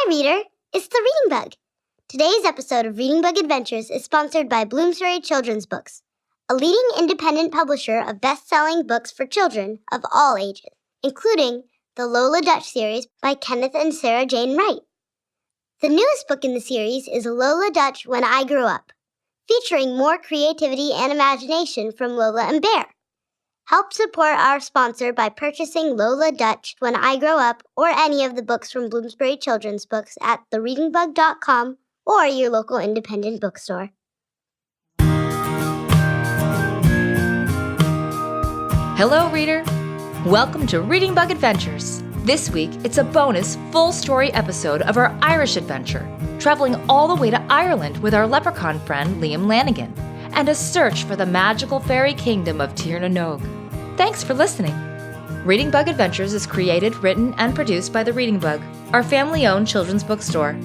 reader, it's the Reading Bug. Today's episode of Reading Bug Adventures is sponsored by Bloomsbury Children's Books, a leading independent publisher of best-selling books for children of all ages, including the Lola Dutch series by Kenneth and Sarah Jane Wright. The newest book in the series is Lola Dutch When I Grew Up, featuring more creativity and imagination from Lola and Bear. Help support our sponsor by purchasing Lola Dutch When I Grow Up or any of the books from Bloomsbury Children's Books at thereadingbug.com or your local independent bookstore. Hello, reader. Welcome to Reading Bug Adventures. This week, it's a bonus full-story episode of our Irish adventure, traveling all the way to Ireland with our leprechaun friend Liam Lanigan, and a search for the magical fairy kingdom of Tir na Nog. Thanks for listening. Reading Bug Adventures is created, written, and produced by The Reading Bug, our family-owned children's bookstore.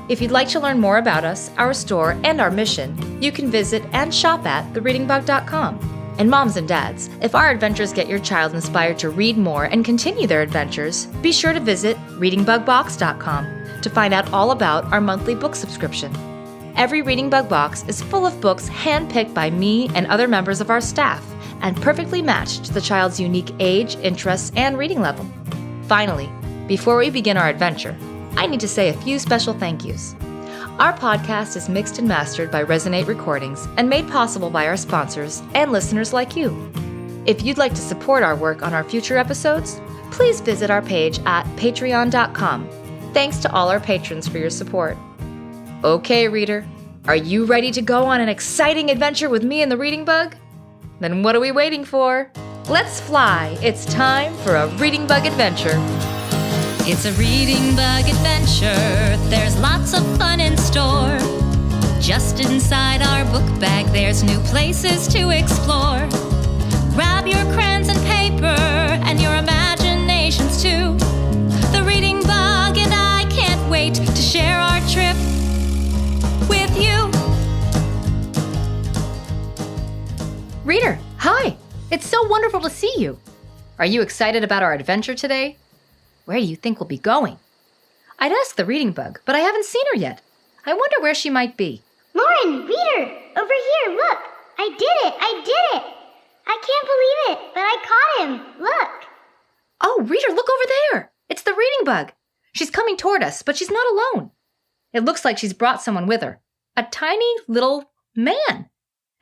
If you'd like to learn more about us, our store, and our mission, you can visit and shop at thereadingbug.com. And moms and dads, if our adventures get your child inspired to read more and continue their adventures, be sure to visit readingbugbox.com to find out all about our monthly book subscription. Every Reading Bug box is full of books handpicked by me and other members of our staff and perfectly matched to the child's unique age, interests, and reading level. Finally, before we begin our adventure, I need to say a few special thank yous. Our podcast is mixed and mastered by Resonate Recordings and made possible by our sponsors and listeners like you. If you'd like to support our work on our future episodes, please visit our page at patreon.com. Thanks to all our patrons for your support. Okay, reader, are you ready to go on an exciting adventure with me and the Reading Bug? Then what are we waiting for? Let's fly! It's time for a Reading Bug adventure. It's a Reading Bug adventure. There's lots of fun in store. Just inside our book bag, there's new places to explore. Grab your crayons and paper and your imaginations too. The Reading Bug and I can't wait to share our trip with you. Reader, hi! It's so wonderful to see you. Are you excited about our adventure today? Where do you think we'll be going? I'd ask the Reading Bug, but I haven't seen her yet. I wonder where she might be. Lauren, reader, over here, look! I did it! I can't believe it, but I caught him. Look! Oh, reader, look over there! It's the Reading Bug. She's coming toward us, but she's not alone. It looks like she's brought someone with her. A tiny little man.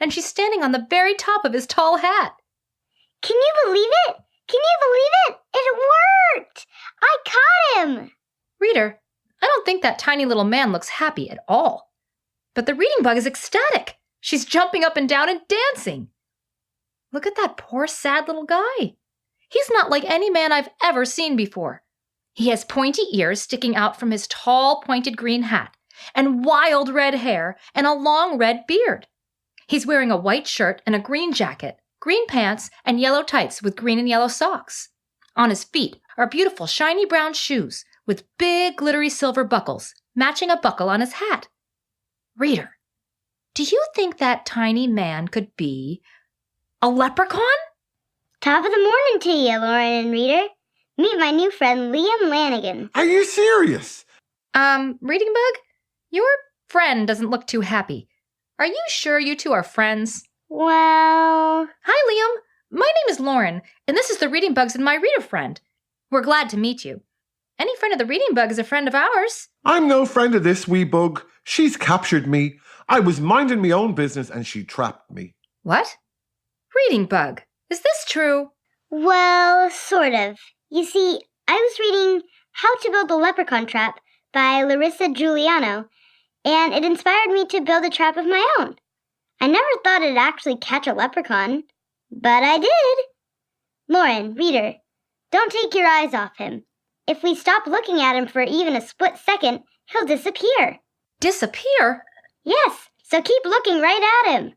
And she's standing on the very top of his tall hat. Can you believe it? It worked! I caught him! Reader, I don't think that tiny little man looks happy at all. But the Reading Bug is ecstatic. She's jumping up and down and dancing. Look at that poor, sad little guy. He's not like any man I've ever seen before. He has pointy ears sticking out from his tall, pointed green hat, and wild red hair, and a long red beard. He's wearing a white shirt and a green jacket, green pants, and yellow tights with green and yellow socks. On his feet are beautiful shiny brown shoes with big glittery silver buckles, matching a buckle on his hat. Reader, do you think that tiny man could be a leprechaun? Top of the morning to you, Lauren and reader. Meet my new friend, Liam Lanigan. Are you serious? Reading Bug, your friend doesn't look too happy. Are you sure you two are friends? Well... Hi, Liam. My name is Lauren, and this is the Reading Bugs and my reader friend. We're glad to meet you. Any friend of the Reading Bug is a friend of ours. I'm no friend of this wee bug. She's captured me. I was minding my own business and she trapped me. What? Reading Bug, is this true? Well, sort of. You see, I was reading How to Build a Leprechaun Trap by Larissa Giuliano, and it inspired me to build a trap of my own. I never thought it'd actually catch a leprechaun, but I did. Lauren, reader, don't take your eyes off him. If we stop looking at him for even a split second, he'll disappear. Disappear? Yes, so keep looking right at him.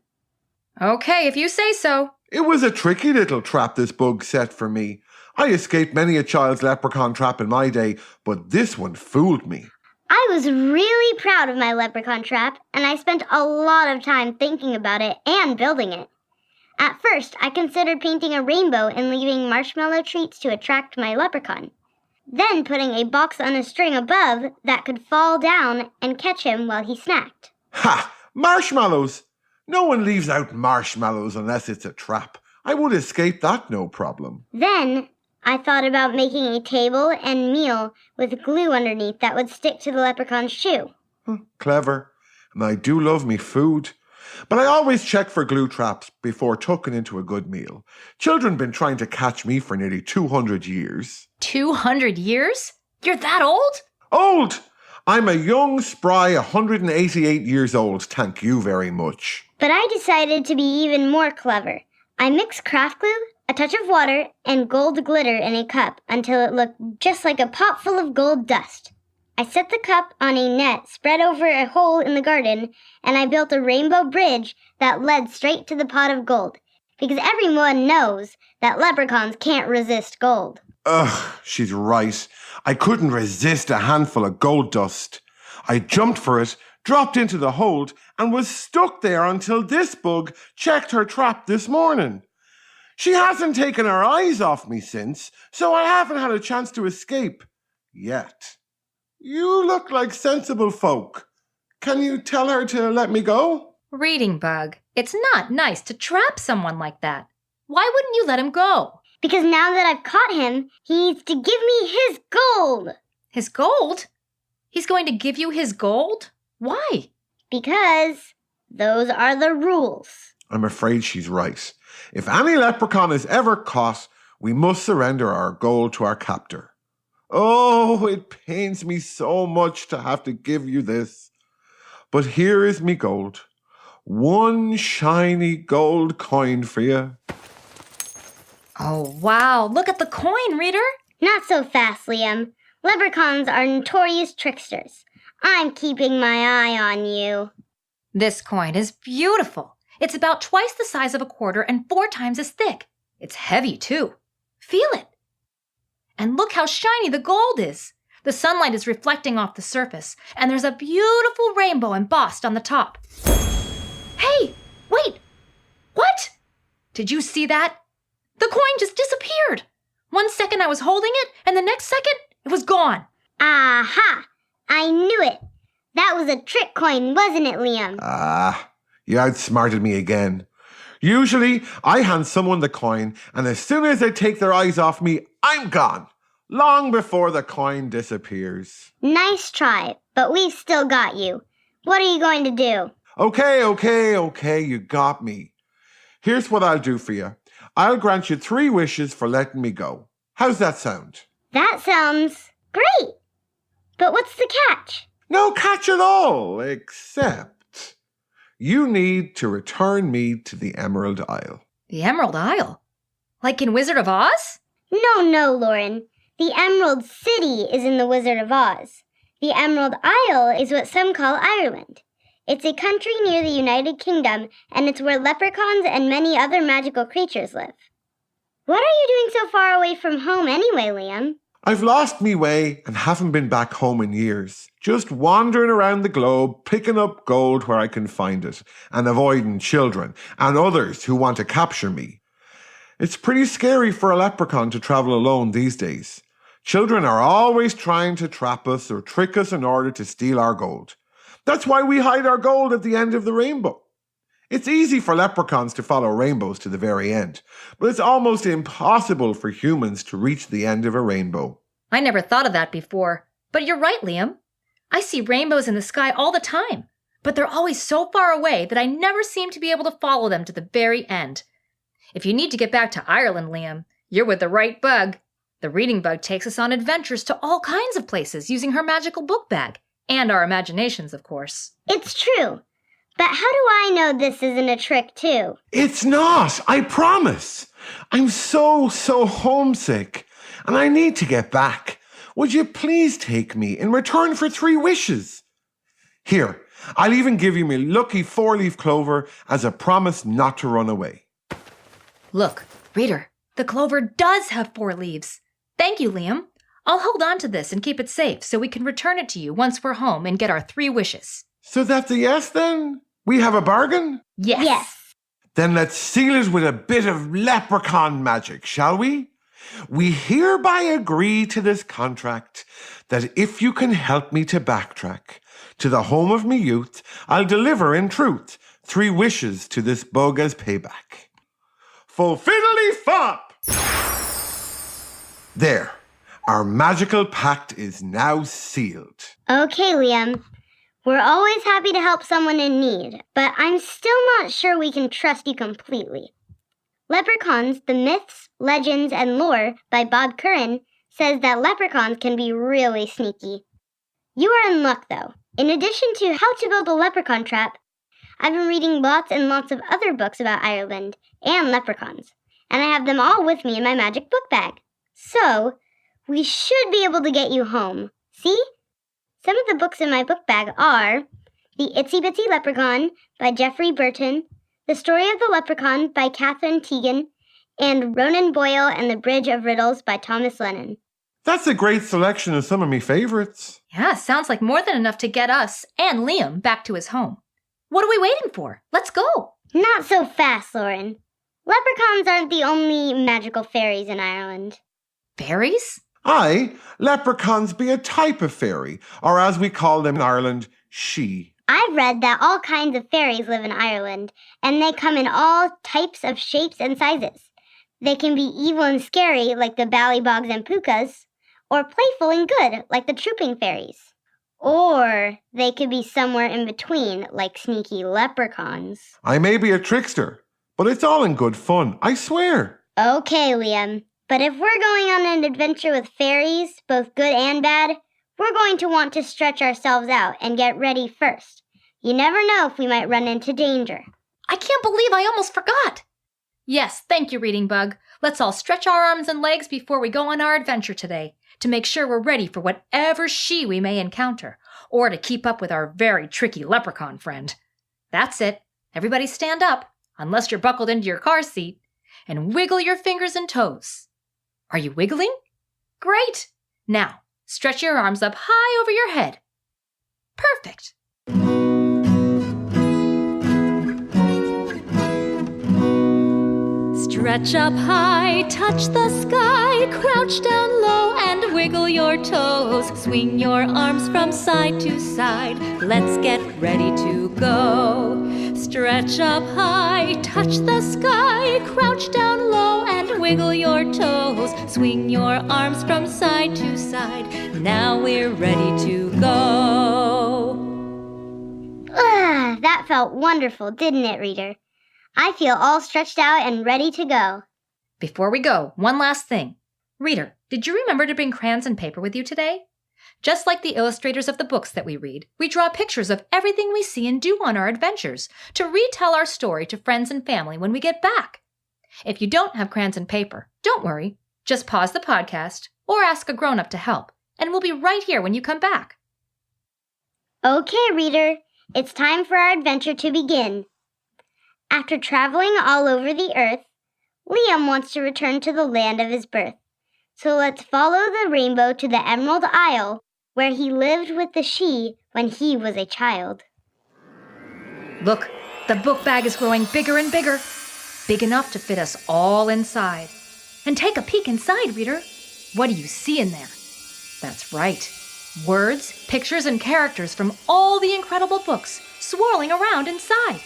Okay, if you say so. It was a tricky little trap this bug set for me. I escaped many a child's leprechaun trap in my day, but this one fooled me. I was really proud of my leprechaun trap, and I spent a lot of time thinking about it and building it. At first, I considered painting a rainbow and leaving marshmallow treats to attract my leprechaun. then putting a box on a string above that could fall down and catch him while he snacked. Ha! Marshmallows! No one leaves out marshmallows unless it's a trap. I would escape that no problem. Then I thought about making a table and meal with glue underneath that would stick to the leprechaun's shoe. Clever. And I do love me food. But I always check for glue traps before tucking into a good meal. Children been trying to catch me for nearly 200 years. 200 years? You're that old? Old! I'm a young, spry 188 years old, thank you very much. But I decided to be even more clever. I mixed craft glue, a touch of water, and gold glitter in a cup until it looked just like a pot full of gold dust. I set the cup on a net spread over a hole in the garden, and I built a rainbow bridge that led straight to the pot of gold, because everyone knows that leprechauns can't resist gold. Ugh, she's right. I couldn't resist a handful of gold dust. I jumped for it, dropped into the hold, and was stuck there until this bug checked her trap this morning. She hasn't taken her eyes off me since, so I haven't had a chance to escape. Yet. You look like sensible folk. Can you tell her to let me go? Reading Bug, it's not nice to trap someone like that. Why wouldn't you let him go? Because now that I've caught him, he needs to give me his gold. His gold? He's going to give you his gold? Why? Because those are the rules. I'm afraid she's right. If any leprechaun is ever caught, we must surrender our gold to our captor. Oh, it pains me so much to have to give you this. But here is me gold. One shiny gold coin for you. Oh, wow. Look at the coin, Reader. Not so fast, Liam. Leprechauns are notorious tricksters. I'm keeping my eye on you. This coin is beautiful. It's about twice the size of a quarter and 4 times as thick. It's heavy, too. Feel it. And look how shiny the gold is. The sunlight is reflecting off the surface, and there's a beautiful rainbow embossed on the top. Hey, wait. What? Did you see that? The coin just disappeared. 1 second I was holding it, and the next second it was gone. Aha! I knew it. That was a trick coin, wasn't it, Liam? You outsmarted me again. Usually, I hand someone the coin, and as soon as they take their eyes off me, I'm gone. Long before the coin disappears. Nice try, but we've still got you. What are you going to do? Okay, you got me. Here's what I'll do for you. I'll grant you 3 wishes for letting me go. How's that sound? That sounds great. But what's the catch? No catch at all, except you need to return me to the Emerald Isle. The Emerald Isle? Like in Wizard of Oz? No, Lauren. The Emerald City is in the Wizard of Oz. The Emerald Isle is what some call Ireland. It's a country near the United Kingdom, and it's where leprechauns and many other magical creatures live. What are you doing so far away from home anyway, Liam? I've lost me way and haven't been back home in years. Just wandering around the globe, picking up gold where I can find it, and avoiding children and others who want to capture me. It's pretty scary for a leprechaun to travel alone these days. Children are always trying to trap us or trick us in order to steal our gold. That's why we hide our gold at the end of the rainbow. It's easy for leprechauns to follow rainbows to the very end, but it's almost impossible for humans to reach the end of a rainbow. I never thought of that before. But you're right, Liam. I see rainbows in the sky all the time, but they're always so far away that I never seem to be able to follow them to the very end. If you need to get back to Ireland, Liam, you're with the right bug. The Reading Bug takes us on adventures to all kinds of places using her magical book bag. And our imaginations, of course. It's true. But how do I know this isn't a trick, too? It's not, I promise. I'm so homesick, and I need to get back. Would you please take me in return for 3 wishes? Here, I'll even give you my lucky 4-leaf clover as a promise not to run away. Look, Reader, the clover does have 4 leaves. Thank you, Liam. I'll hold on to this and keep it safe so we can return it to you once we're home and get our 3 wishes. So that's a yes then? We have a bargain? Yes. Then let's seal it with a bit of leprechaun magic, shall we? We hereby agree to this contract that if you can help me to backtrack to the home of me youth, I'll deliver in truth 3 wishes to this bug as payback. Fulfiddly fop! There, our magical pact is now sealed. Okay, Liam. We're always happy to help someone in need, but I'm still not sure we can trust you completely. Leprechauns, the Myths, Legends, and Lore by Bob Curran says that leprechauns can be really sneaky. You are in luck, though. In addition to How to Build a Leprechaun Trap, I've been reading lots and lots of other books about Ireland and leprechauns, and I have them all with me in my magic book bag. So, we should be able to get you home. See? Some of the books in my book bag are The Itsy Bitsy Leprechaun by Geoffrey Burton, The Story of the Leprechaun by Catherine Teagan, and Ronan Boyle and the Bridge of Riddles by Thomas Lennon. That's a great selection of some of my favorites. Yeah, sounds like more than enough to get us and Liam back to his home. What are we waiting for? Let's go. Not so fast, Lauren. Leprechauns aren't the only magical fairies in Ireland. Fairies? Aye, leprechauns be a type of fairy, or as we call them in Ireland, she. I've read that all kinds of fairies live in Ireland, and they come in all types of shapes and sizes. They can be evil and scary, like the Ballybogs and Pukas, or playful and good, like the Trooping Fairies. Or they could be somewhere in between, like sneaky leprechauns. I may be a trickster, but it's all in good fun, I swear. Okay, Liam. But if we're going on an adventure with fairies, both good and bad, we're going to want to stretch ourselves out and get ready first. You never know if we might run into danger. I can't believe I almost forgot. Yes, thank you, Reading Bug. Let's all stretch our arms and legs before we go on our adventure today, to make sure we're ready for whatever she we may encounter, or to keep up with our very tricky leprechaun friend. That's it. Everybody stand up, unless you're buckled into your car seat, and wiggle your fingers and toes. Are you wiggling? Great! Now, stretch your arms up high over your head. Perfect! Stretch up high, touch the sky, crouch down low and wiggle your toes. Swing your arms from side to side, let's get ready to go. Stretch up high, touch the sky, crouch down low and wiggle your toes. Swing your arms from side to side, now we're ready to go. That felt wonderful, didn't it, reader? I feel all stretched out and ready to go. Before we go, one last thing. Reader, did you remember to bring crayons and paper with you today? Just like the illustrators of the books that we read, we draw pictures of everything we see and do on our adventures to retell our story to friends and family when we get back. If you don't have crayons and paper, don't worry. Just pause the podcast or ask a grown-up to help, and we'll be right here when you come back. Okay, reader, it's time for our adventure to begin. After traveling all over the earth, Liam wants to return to the land of his birth. So let's follow the rainbow to the Emerald Isle, where he lived with the she when he was a child. Look, the book bag is growing bigger and bigger, big enough to fit us all inside. And take a peek inside, reader. What do you see in there? That's right. Words, pictures, and characters from all the incredible books swirling around inside.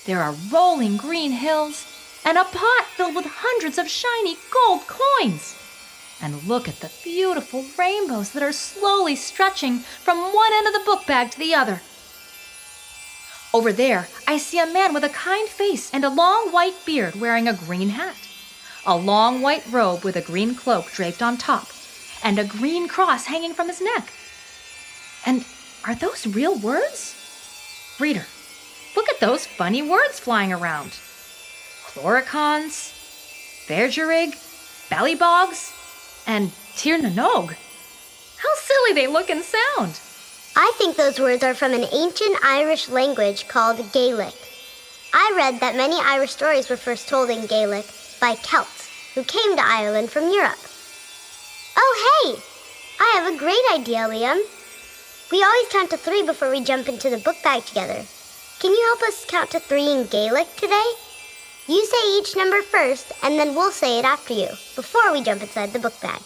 There are rolling green hills and a pot filled with hundreds of shiny gold coins. And look at the beautiful rainbows that are slowly stretching from one end of the book bag to the other. Over there, I see a man with a kind face and a long white beard wearing a green hat, a long white robe with a green cloak draped on top, and a green cross hanging from his neck. And are those real words? Reader, look at those funny words flying around. Chloricons, Bergerig, Ballybogs, and Tir na Nog. How silly they look and sound. I think those words are from an ancient Irish language called Gaelic. I read that many Irish stories were first told in Gaelic by Celts who came to Ireland from Europe. Oh, hey! I have a great idea, Liam. We always count to 3 before we jump into the book bag together. Can you help us count to 3 in Gaelic today? You say each number first, and then we'll say it after you, before we jump inside the book bag.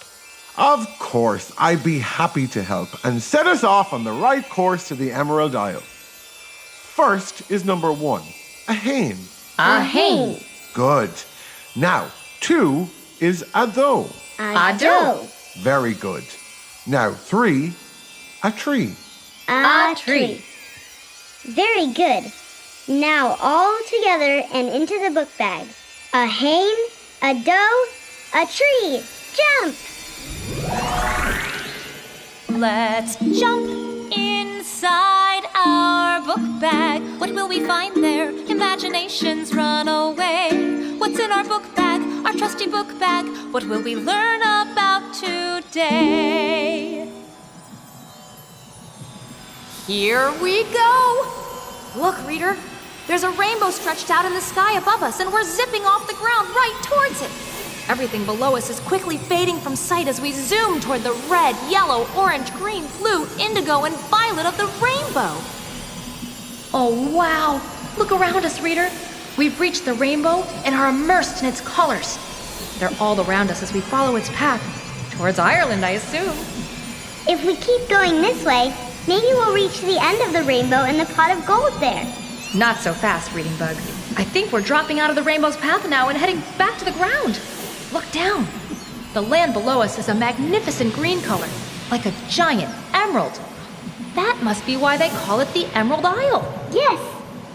Of course, I'd be happy to help and set us off on the right course to the Emerald Isle. First is number 1, a hain. A hain. Good. Now, 2 is a doe. A doe. Very good. Now, 3, a tree. A tree. Very good. Now all together and into the book bag. A hain, a doe, a tree. Jump! Let's jump inside our book bag. What will we find there? Imaginations run away. What's in our book bag? Our trusty book bag. What will we learn about today? Here we go! Look, reader. There's a rainbow stretched out in the sky above us, and we're zipping off the ground right towards it. Everything below us is quickly fading from sight as we zoom toward the red, yellow, orange, green, blue, indigo, and violet of the rainbow. Oh, wow. Look around us, reader. We've reached the rainbow and are immersed in its colors. They're all around us as we follow its path. Towards Ireland, I assume. If we keep going this way, maybe we'll reach the end of the rainbow and the pot of gold there. Not so fast, Reading Bug. I think we're dropping out of the rainbow's path now and heading back to the ground. Look down. The land below us is a magnificent green color, like a giant emerald. That must be why they call it the Emerald Isle. Yes,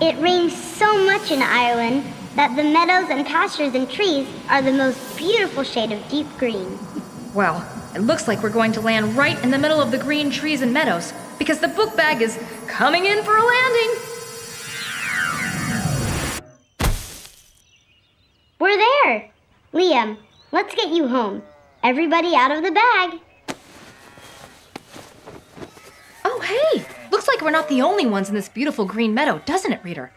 it rains so much in Ireland that the meadows and pastures and trees are the most beautiful shade of deep green. Well, it looks like we're going to land right in the middle of the green trees and meadows, because the book bag is coming in for a landing. We're there! Liam, let's get you home. Everybody out of the bag. Oh, hey! Looks like we're not the only ones in this beautiful green meadow, doesn't it, reader?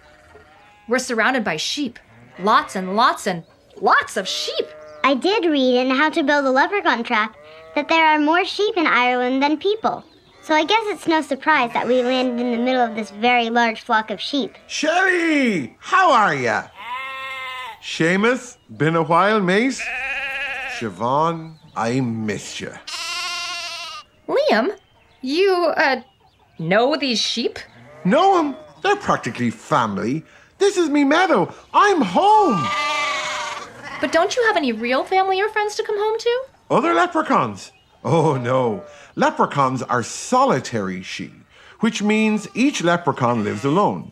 We're surrounded by sheep. Lots and lots and lots of sheep. I did read in How to Build a Leprechaun Trap that there are more sheep in Ireland than people. So I guess it's no surprise that we landed in the middle of this very large flock of sheep. Shelly, how are ya? Seamus, been a while, mate? Siobhan, I missed you. Liam, you, know these sheep? Know 'em? They're practically family. This is me meadow. I'm home. But don't you have any real family or friends to come home to? Other leprechauns? Oh, no. Leprechauns are solitary sheep, which means each leprechaun lives alone.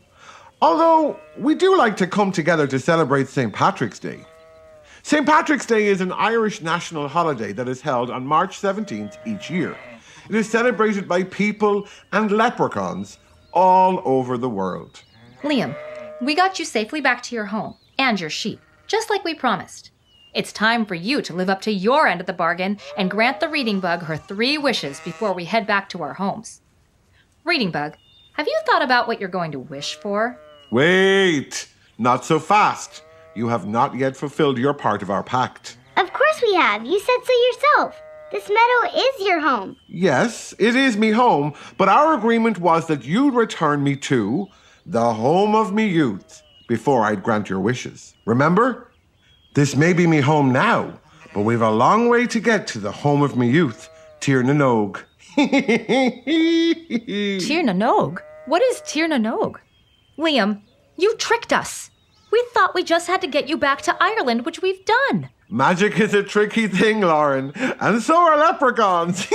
Although, we do like to come together to celebrate St. Patrick's Day. St. Patrick's Day is an Irish national holiday that is held on March 17th each year. It is celebrated by people and leprechauns all over the world. Liam, we got you safely back to your home and your sheep, just like we promised. It's time for you to live up to your end of the bargain and grant the Reading Bug her 3 wishes before we head back to our homes. Reading Bug, have you thought about what you're going to wish for? Wait! Not so fast. You have not yet fulfilled your part of our pact. Of course we have. You said so yourself. This meadow is your home. Yes, it is me home, but our agreement was that you'd return me to the home of me youth before I'd grant your wishes. Remember? This may be me home now, but we've a long way to get to the home of me youth, Tir na Nog. Tir na Nog? What is Tir na Nog? Liam, you tricked us. We thought we just had to get you back to Ireland, which we've done. Magic is a tricky thing, Lauren, and so are leprechauns.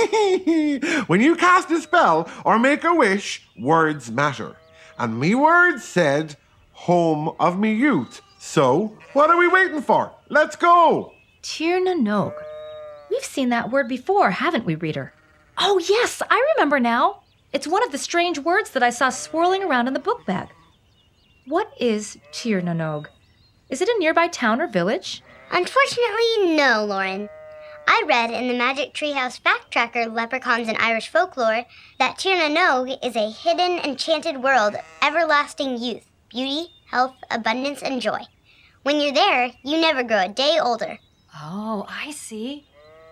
When you cast a spell or make a wish, words matter. And me words said, home of me youth. So, what are we waiting for? Let's go! Tir na Nog. We've seen that word before, haven't we, reader? Oh, yes, I remember now. It's one of the strange words that I saw swirling around in the book bag. What is Tir na Nog? Is it a nearby town or village? Unfortunately, no, Lauren. I read in the Magic Treehouse Fact Tracker Leprechauns and Irish Folklore that Tir na Nog is a hidden, enchanted world of everlasting youth, beauty, health, abundance, and joy. When you're there, you never grow a day older. Oh, I see.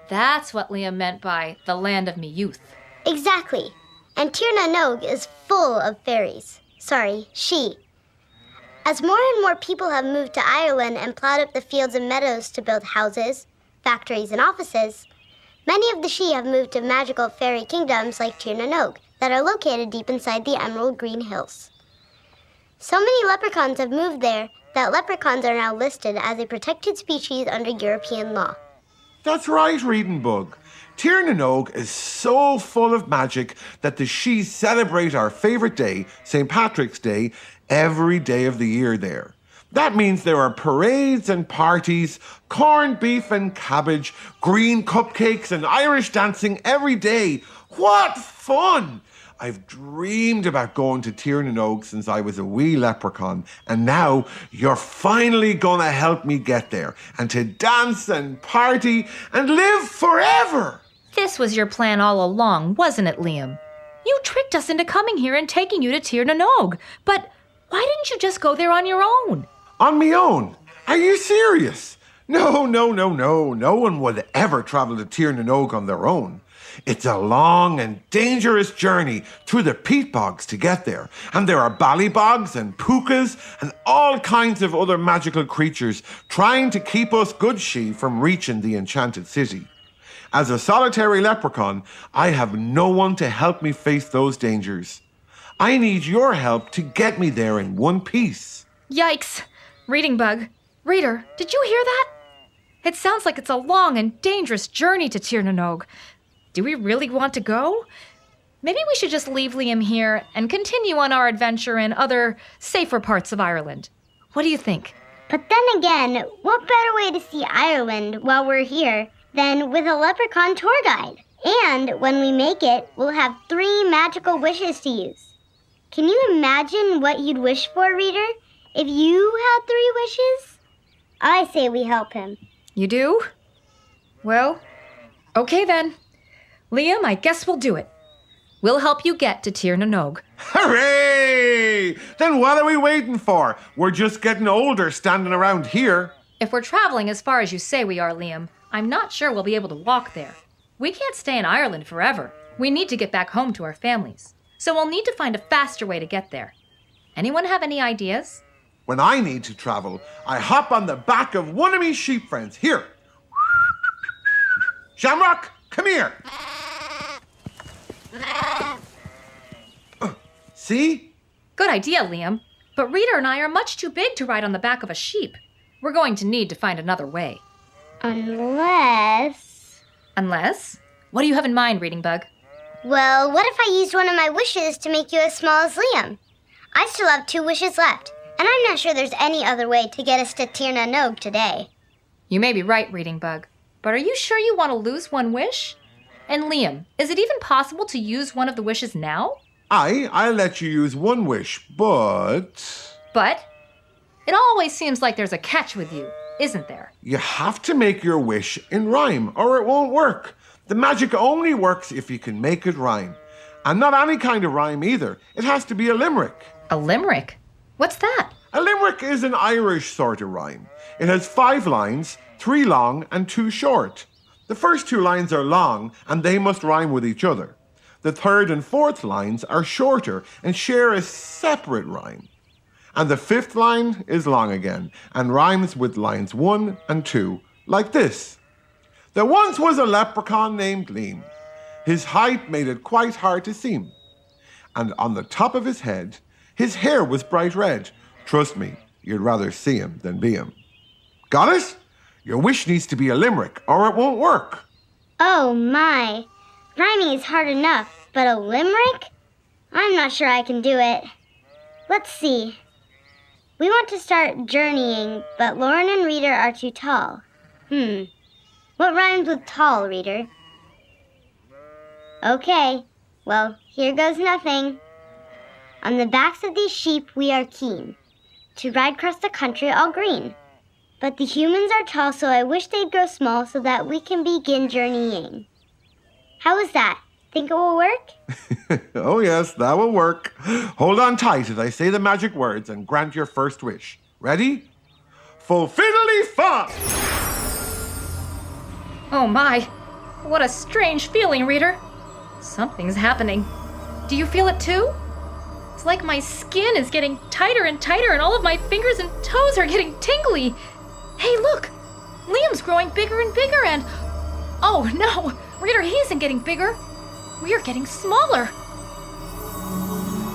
That's what Liam meant by the land of me youth. Exactly. And Tir na Nog is full of fairies. Sorry, she. As more and more people have moved to Ireland and plowed up the fields and meadows to build houses, factories, and offices, many of the Sidhe have moved to magical fairy kingdoms like Tír na nÓg that are located deep inside the emerald green hills. So many leprechauns have moved there that leprechauns are now listed as a protected species under European law. That's right, Reading Bug. Tír na nÓg is so full of magic that the Sidhe celebrate our favourite day, St. Patrick's Day, every day of the year there. That means there are parades and parties, corned beef and cabbage, green cupcakes and Irish dancing every day. What fun! I've dreamed about going to Tír na nÓg since I was a wee leprechaun, and now you're finally gonna help me get there and to dance and party and live forever! This was your plan all along, wasn't it, Liam? You tricked us into coming here and taking you to Tír na nÓg, but why didn't you just go there on your own? On me own? Are you serious? No. No one would ever travel to Tír na nÓg on their own. It's a long and dangerous journey through the Peat Bogs to get there. And there are ballybogs and pukas and all kinds of other magical creatures trying to keep us good Sidhe from reaching the enchanted city. As a solitary leprechaun, I have no one to help me face those dangers. I need your help to get me there in one piece. Yikes! Reading Bug. Reader, did you hear that? It sounds like it's a long and dangerous journey to Tír na nÓg. Do we really want to go? Maybe we should just leave Liam here and continue on our adventure in other, safer parts of Ireland. What do you think? But then again, what better way to see Ireland while we're here than with a leprechaun tour guide? And when we make it, we'll have 3 magical wishes to use. Can you imagine what you'd wish for, reader, if you had 3 wishes? I say we help him. You do? Well, okay then. Liam, I guess we'll do it. We'll help you get to Tír na nÓg. Hooray! Then what are we waiting for? We're just getting older standing around here. If we're traveling as far as you say we are, Liam, I'm not sure we'll be able to walk there. We can't stay in Ireland forever. We need to get back home to our families. So we'll need to find a faster way to get there. Anyone have any ideas? When I need to travel, I hop on the back of one of me sheep friends. Here. Shamrock, come here. See? Good idea, Liam. But Rita and I are much too big to ride on the back of a sheep. We're going to need to find another way. Unless... Unless? What do you have in mind, Reading Bug? Well, what if I used one of my wishes to make you as small as Liam? I still have 2 wishes left, and I'm not sure there's any other way to get us to Tír na nÓg today. You may be right, Reading Bug. But are you sure you want to lose one wish? And Liam, is it even possible to use one of the wishes now? I'll let you use one wish, but... But? It always seems like there's a catch with you, isn't there? You have to make your wish in rhyme, or it won't work. The magic only works if you can make it rhyme. And not any kind of rhyme either. It has to be a limerick. A limerick? What's that? A limerick is an Irish sort of rhyme. It has 5 lines, 3 long and 2 short. The first 2 lines are long and they must rhyme with each other. The 3rd and 4th lines are shorter and share a separate rhyme. And the 5th line is long again and rhymes with lines 1 and 2, like this. There once was a leprechaun named Liam. His height made it quite hard to see him. And on the top of his head, his hair was bright red. Trust me, you'd rather see him than be him. Got it? Your wish needs to be a limerick or it won't work. Oh my. Rhyming is hard enough, but a limerick? I'm not sure I can do it. Let's see. We want to start journeying, but Lauren and Reader are too tall. What rhymes with tall, Reader? Okay, well, here goes nothing. On the backs of these sheep we are keen to ride across the country all green. But the humans are tall, so I wish they'd grow small so that we can begin journeying. How is that? Think it will work? Oh yes, that will work. Hold on tight as I say the magic words and grant your first wish. Ready? Fulfiddly-fa! Oh my, what a strange feeling, Reader. Something's happening. Do you feel it too? It's like my skin is getting tighter and tighter and all of my fingers and toes are getting tingly. Hey, look! Liam's growing bigger and bigger and... Oh, no! Reader, he isn't getting bigger. We are getting smaller.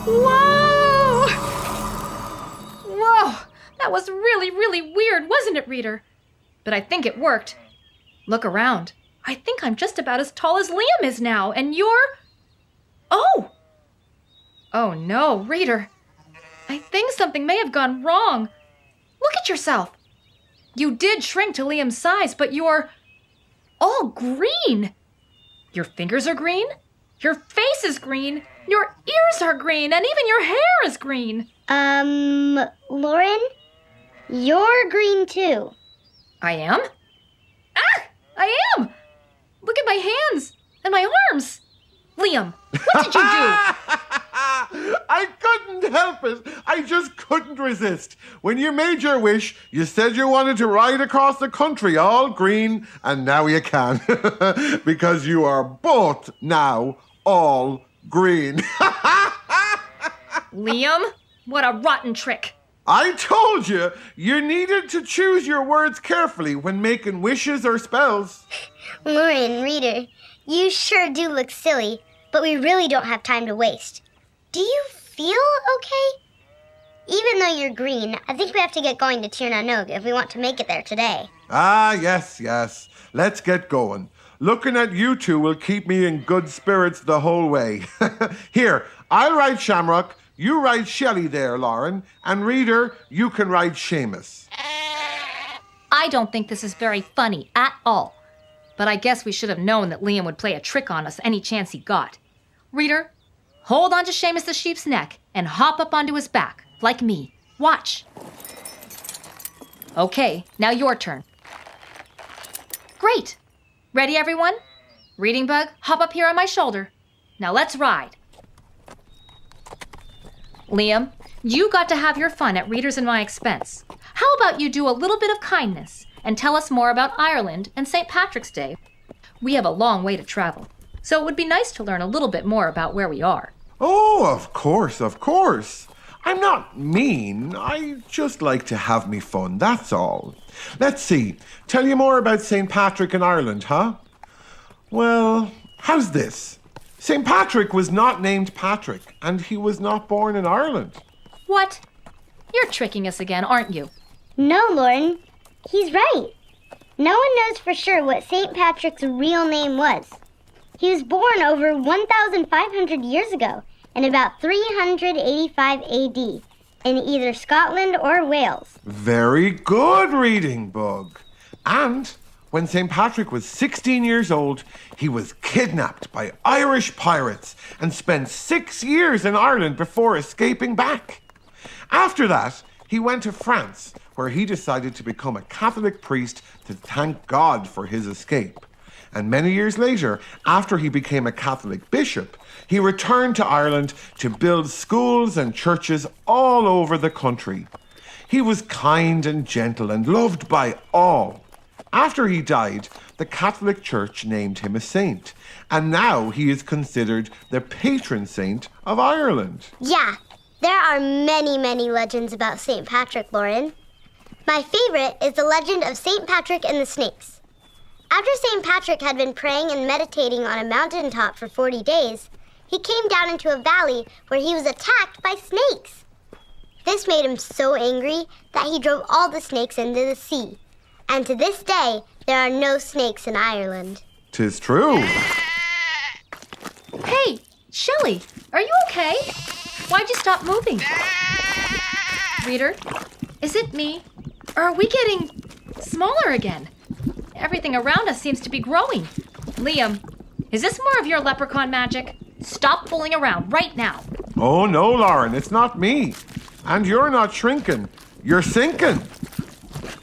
Whoa! Whoa! That was really, really weird, wasn't it, Reader? But I think it worked. Look around. I think I'm just about as tall as Liam is now, and you're... Oh! Oh no, Reader. I think something may have gone wrong. Look at yourself. You did shrink to Liam's size, but you're all green. Your fingers are green. Your face is green. Your ears are green, and even your hair is green. Lauren, you're green too. I am? Ah! I am! Look at my hands and my arms. Liam, what did you do? I couldn't help it. I just couldn't resist. When you made your wish, you said you wanted to ride across the country all green, and now you can. Because you are both now all green. Liam, what a rotten trick. I told you, you needed to choose your words carefully when making wishes or spells. Lauren, Reader, you sure do look silly, but we really don't have time to waste. Do you feel okay? Even though you're green, I think we have to get going to Tir na Nog if we want to make it there today. Ah, yes. Let's get going. Looking at you two will keep me in good spirits the whole way. Here, I'll ride Shamrock, you ride Shelley there, Lauren, and Reader, you can ride Seamus. I don't think this is very funny at all. But I guess we should have known that Liam would play a trick on us any chance he got. Reader, hold on to Seamus the sheep's neck and hop up onto his back, like me. Watch. Okay, now your turn. Great. Ready, everyone? Reading Bug, hop up here on my shoulder. Now let's ride. Liam, you got to have your fun at Readers and My expense. How about you do a little bit of kindness and tell us more about Ireland and St. Patrick's Day? We have a long way to travel, so it would be nice to learn a little bit more about where we are. Oh, of course. I'm not mean. I just like to have me fun, that's all. Let's see. Tell you more about St. Patrick in Ireland, huh? Well, how's this? St. Patrick was not named Patrick, and he was not born in Ireland. What? You're tricking us again, aren't you? No, Lauren, he's right. No one knows for sure what St. Patrick's real name was. He was born over 1,500 years ago, in about 385 AD, in either Scotland or Wales. Very good, Reading Bug. And when St. Patrick was 16 years old, he was kidnapped by Irish pirates and spent 6 years in Ireland before escaping back. After that, he went to France, where he decided to become a Catholic priest to thank God for his escape. And many years later, after he became a Catholic bishop, he returned to Ireland to build schools and churches all over the country. He was kind and gentle and loved by all. After he died, the Catholic Church named him a saint, and now he is considered the patron saint of Ireland. Yeah, there are many, many legends about St. Patrick, Lauren. My favorite is the legend of St. Patrick and the snakes. After St. Patrick had been praying and meditating on a mountaintop for 40 days, he came down into a valley where he was attacked by snakes. This made him so angry that he drove all the snakes into the sea. And to this day, there are no snakes in Ireland. 'Tis true. Hey, Shelley, are you okay? Why'd you stop moving? Reader, is it me? Or are we getting smaller again? Everything around us seems to be growing. Liam, is this more of your leprechaun magic? Stop fooling around right now. Oh no, Lauren, it's not me. And you're not shrinking. You're sinking.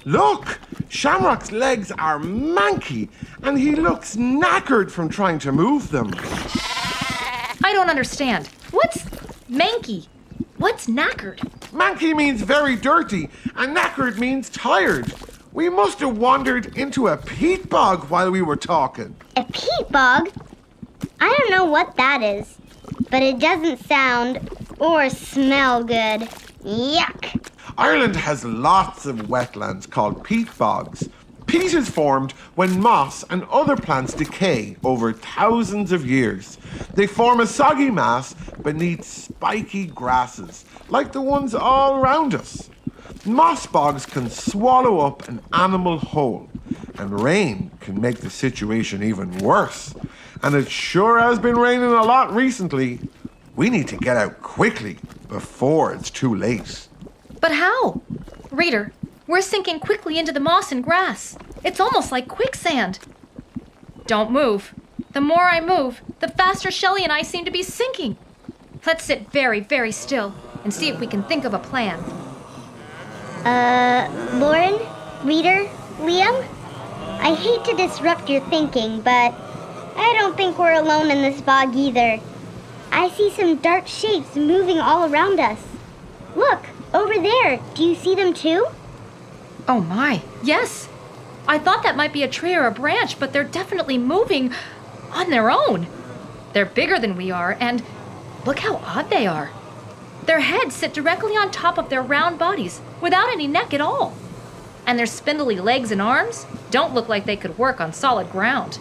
Look, Shamrock's legs are manky, and he looks knackered from trying to move them. I don't understand. What's manky? What's knackered? Manky means very dirty, and knackered means tired. We must have wandered into a peat bog while we were talking. A peat bog? I don't know what that is, but it doesn't sound Or smell good. Yuck. Ireland has lots of wetlands called peat bogs. Peat is formed when moss and other plants decay over thousands of years. They form a soggy mass beneath spiky grasses, like the ones all around us. Moss bogs can swallow up an animal whole, and rain can make the situation even worse. And it sure has been raining a lot recently. We need to get out quickly before it's too late. But how? Reader, we're sinking quickly into the moss and grass. It's almost like quicksand. Don't move. The more I move, the faster Shelley and I seem to be sinking. Let's sit very, very still and see if we can think of a plan. Lauren, Reader, Liam? I hate to disrupt your thinking, but I don't think we're alone in this bog either. I see some dark shapes moving all around us. Look, over there. Do you see them too? Oh my, yes. I thought that might be a tree or a branch, but they're definitely moving on their own. They're bigger than we are, and look how odd they are. Their heads sit directly on top of their round bodies, without any neck at all. And their spindly legs and arms don't look like they could work on solid ground.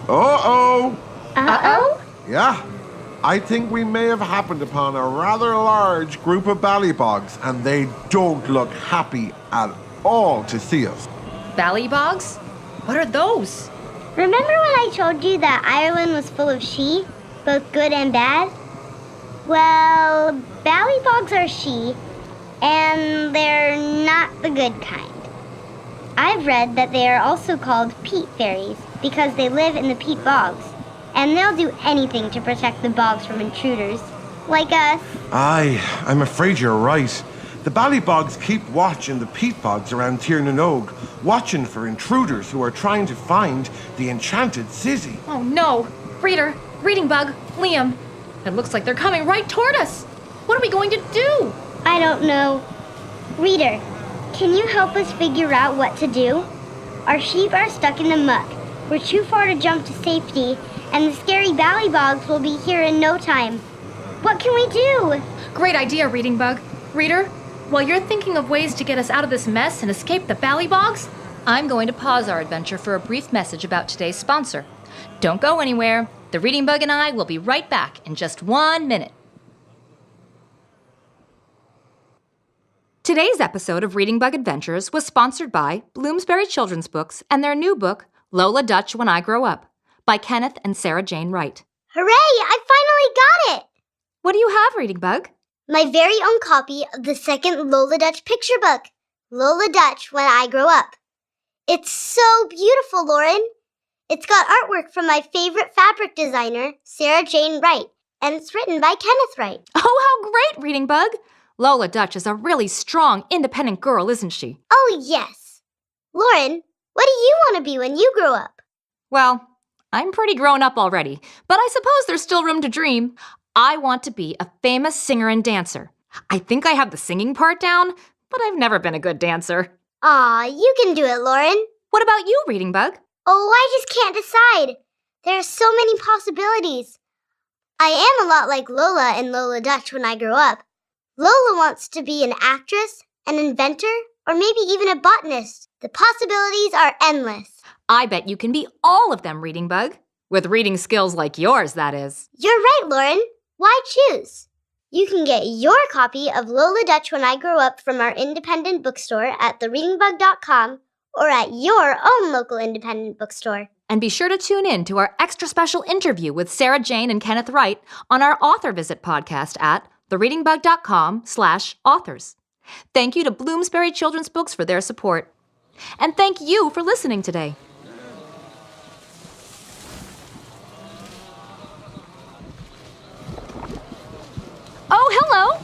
Uh-oh! Uh-oh? Yeah, I think we may have happened upon a rather large group of ballybogs, and they don't look happy at all to see us. Ballybogs? What are those? Remember when I told you that Ireland was full of she, both good and bad? Well, ballybogs are she, and they're not the good kind. I've read that they are also called peat fairies because they live in the peat bogs, and they'll do anything to protect the bogs from intruders, like us. Aye, I'm afraid you're right. The ballybogs keep watch in the peat bogs around Tir na Nog, watching for intruders who are trying to find the enchanted city. Oh no! Reader, Reading Bug, Liam, it looks like they're coming right toward us. What are we going to do? I don't know. Reader, can you help us figure out what to do? Our sheep are stuck in the muck. We're too far to jump to safety, and the scary ballybogs will be here in no time. What can we do? Great idea, Reading Bug. Reader, while you're thinking of ways to get us out of this mess and escape the ballybogs, I'm going to pause our adventure for a brief message about today's sponsor. Don't go anywhere. The Reading Bug and I will be right back in just 1 minute. Today's episode of Reading Bug Adventures was sponsored by Bloomsbury Children's Books and their new book, Lola Dutch When I Grow Up, by Kenneth and Sarah Jane Wright. Hooray! I finally got it! What do you have, Reading Bug? My very own copy of the second Lola Dutch picture book, Lola Dutch When I Grow Up. It's so beautiful, Lauren. It's got artwork from my favorite fabric designer, Sarah Jane Wright, and it's written by Kenneth Wright. Oh, how great, Reading Bug! Lola Dutch is a really strong, independent girl, isn't she? Oh, yes. Lauren, what do you want to be when you grow up? Well, I'm pretty grown up already, but I suppose there's still room to dream. I want to be a famous singer and dancer. I think I have the singing part down, but I've never been a good dancer. Aw, you can do it, Lauren. What about you, Reading Bug? Oh, I just can't decide. There are so many possibilities. I am a lot like Lola in Lola Dutch When I Grow Up. Lola wants to be an actress, an inventor, or maybe even a botanist. The possibilities are endless. I bet you can be all of them, Reading Bug. With reading skills like yours, that is. You're right, Lauren. Why choose? You can get your copy of Lola Dutch When I Grow Up from our independent bookstore at thereadingbug.com or at your own local independent bookstore. And be sure to tune in to our extra special interview with Sarah Jane and Kenneth Wright on our Author Visit podcast at thereadingbug.com/authors. Thank you to Bloomsbury Children's Books for their support. And thank you for listening today. Oh, hello!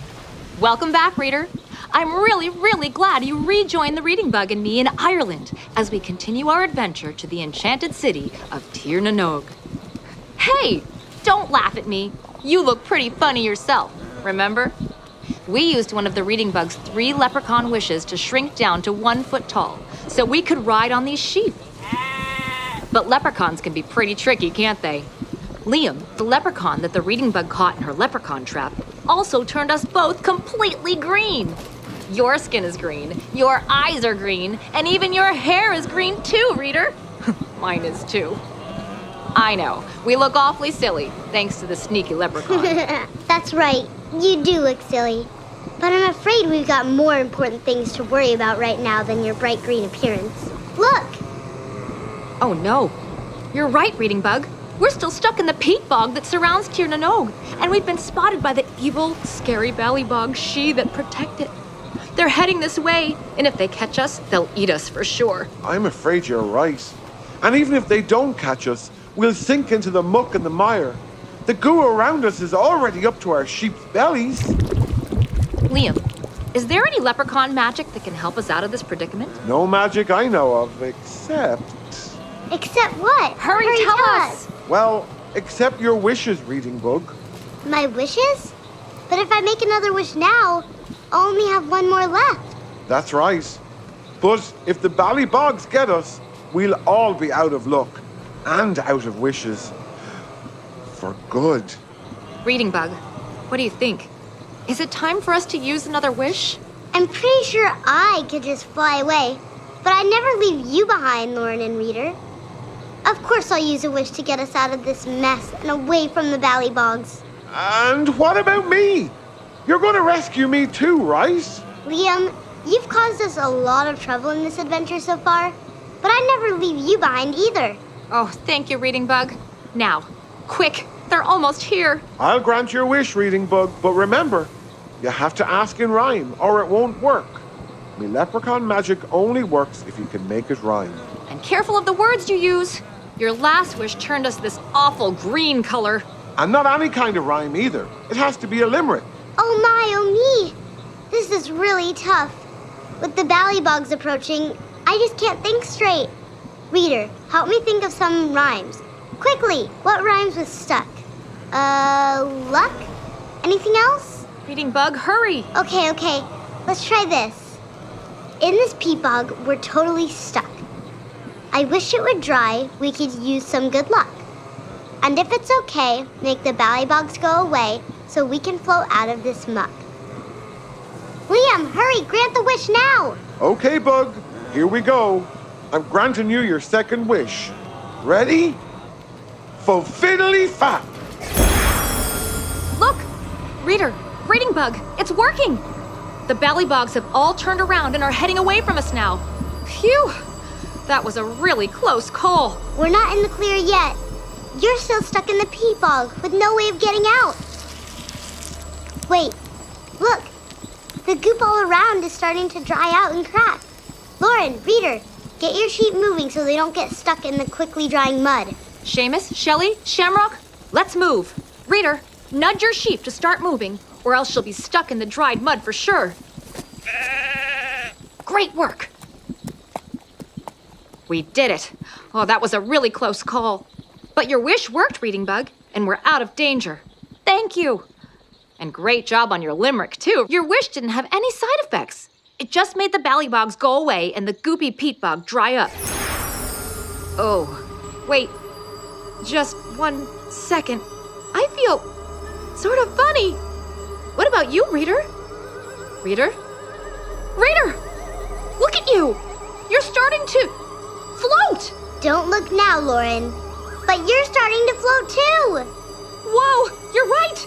Welcome back, reader. I'm really glad you rejoined the Reading Bug and me in Ireland as we continue our adventure to the enchanted city of Tir na Nog. Hey, don't laugh at me. You look pretty funny yourself, remember? We used one of the Reading Bug's 3 leprechaun wishes to shrink down to 1 foot tall so we could ride on these sheep. But leprechauns can be pretty tricky, can't they? Liam, the leprechaun that the Reading Bug caught in her leprechaun trap, also turned us both completely green. Your skin is green, your eyes are green, and even your hair is green too, reader. Mine is too. I know, we look awfully silly, thanks to the sneaky leprechaun. That's right, you do look silly. But I'm afraid we've got more important things to worry about right now than your bright green appearance. Look! Oh no, you're right, Reading Bug. We're still stuck in the peat bog that surrounds Tir na Nog, and we've been spotted by the evil, scary ballybog she that protect it. They're heading this way, and if they catch us, they'll eat us for sure. I'm afraid you're right. And even if they don't catch us, we'll sink into the muck and the mire. The goo around us is already up to our sheep's bellies. Liam, is there any leprechaun magic that can help us out of this predicament? No magic I know of, except... Except what? Hurry, tell us! Well, except your wishes, Reading Bug. My wishes? But if I make another wish now, I'll only have one more left. That's right. But if the ballybogs get us, we'll all be out of luck and out of wishes. For good. Reading Bug, what do you think? Is it time for us to use another wish? I'm pretty sure I could just fly away, but I'd never leave you behind, Lauren and Reader. Of course I'll use a wish to get us out of this mess and away from the ballybogs. And what about me? You're going to rescue me too, right? Liam, you've caused us a lot of trouble in this adventure so far, but I'd never leave you behind either. Oh, thank you, Reading Bug. Now, quick, they're almost here. I'll grant your wish, Reading Bug, but remember, you have to ask in rhyme or it won't work. Me leprechaun magic only works if you can make it rhyme. And careful of the words you use. Your last wish turned us this awful green color. And not any kind of rhyme either. It has to be a limerick. Oh me. This is really tough. With the ballybogs approaching, I just can't think straight. Reader, help me think of some rhymes. Quickly, what rhymes with stuck? Luck? Anything else? Reading Bug, hurry. Okay. Let's try this. In this peat bog, we're totally stuck. I wish it would dry, we could use some good luck. And if it's okay, make the ballybogs go away so we can float out of this muck. Liam, hurry, grant the wish now! Okay, Bug, here we go. I'm granting you your second wish. Ready? Fo-fiddly-fat. Look! Reader, Reading Bug, it's working! The ballybogs have all turned around and are heading away from us now. Phew! That was a really close call. We're not in the clear yet. You're still stuck in the peat bog with no way of getting out. Wait, look. The goop all around is starting to dry out and crack. Lauren, Reader, get your sheep moving so they don't get stuck in the quickly drying mud. Seamus, Shelley, Shamrock, let's move. Reader, nudge your sheep to start moving, or else she'll be stuck in the dried mud for sure. Great work. We did it. Oh, that was a really close call. But your wish worked, Reading Bug, and we're out of danger. Thank you. And great job on your limerick, too. Your wish didn't have any side effects. It just made the ballybogs go away and the goopy peat bog dry up. Oh, wait. Just 1 second. I feel sort of funny. What about you, Reader? Reader? Reader! Look at you! You're starting to float! Don't look now, Lauren. But you're starting to float too! Whoa, you're right!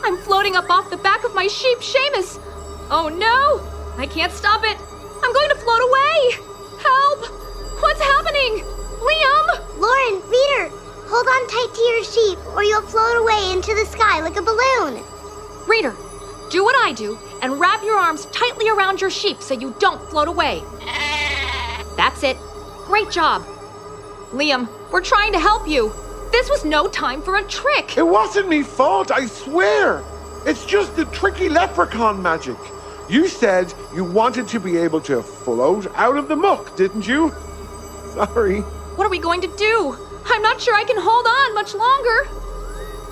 I'm floating up off the back of my sheep, Seamus. Oh no! I can't stop it. I'm going to float away! Help! What's happening? Liam! Lauren, Reader, hold on tight to your sheep or you'll float away into the sky like a balloon. Reader, do what I do and wrap your arms tightly around your sheep so you don't float away. That's it. Great job. Liam, we're trying to help you. This was no time for a trick. It wasn't me fault, I swear. It's just the tricky leprechaun magic. You said you wanted to be able to float out of the muck, didn't you? Sorry. What are we going to do? I'm not sure I can hold on much longer.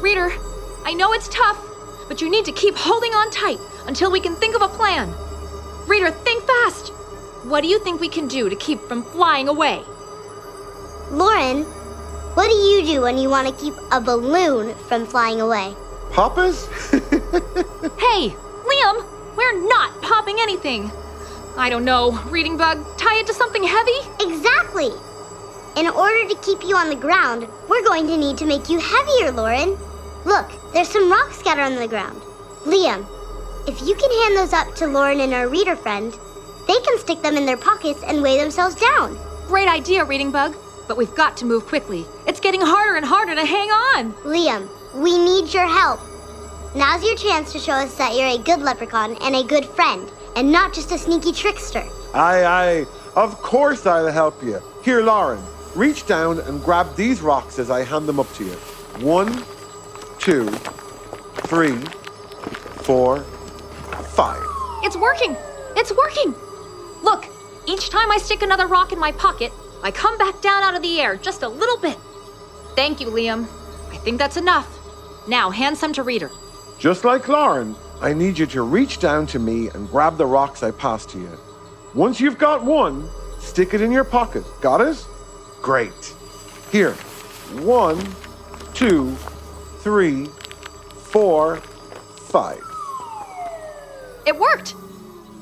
Reader, I know it's tough, but you need to keep holding on tight until we can think of a plan. Reader, think fast. What do you think we can do to keep from flying away? Lauren, what do you do when you want to keep a balloon from flying away? Papas? Hey, Liam, we're not popping anything. I don't know, Reading Bug, tie it to something heavy? Exactly. In order to keep you on the ground, we're going to need to make you heavier, Lauren. Look, there's some rocks scattered on the ground. Liam, if you can hand those up to Lauren and our reader friend, they can stick them in their pockets and weigh themselves down. Great idea, Reading Bug, but we've got to move quickly. It's getting harder and harder to hang on. Liam, we need your help. Now's your chance to show us that you're a good leprechaun and a good friend, and not just a sneaky trickster. Aye, of course I'll help you. Here, Lauren, reach down and grab these rocks as I hand them up to you. 1, 2, 3, 4, 5. It's working! It's working! Look, each time I stick another rock in my pocket, I come back down out of the air just a little bit. Thank you, Liam. I think that's enough. Now, hand some to Reader. Just like Lauren, I need you to reach down to me and grab the rocks I pass to you. Once you've got one, stick it in your pocket. Got it? Great. Here. 1, 2, 3, 4, 5. It worked!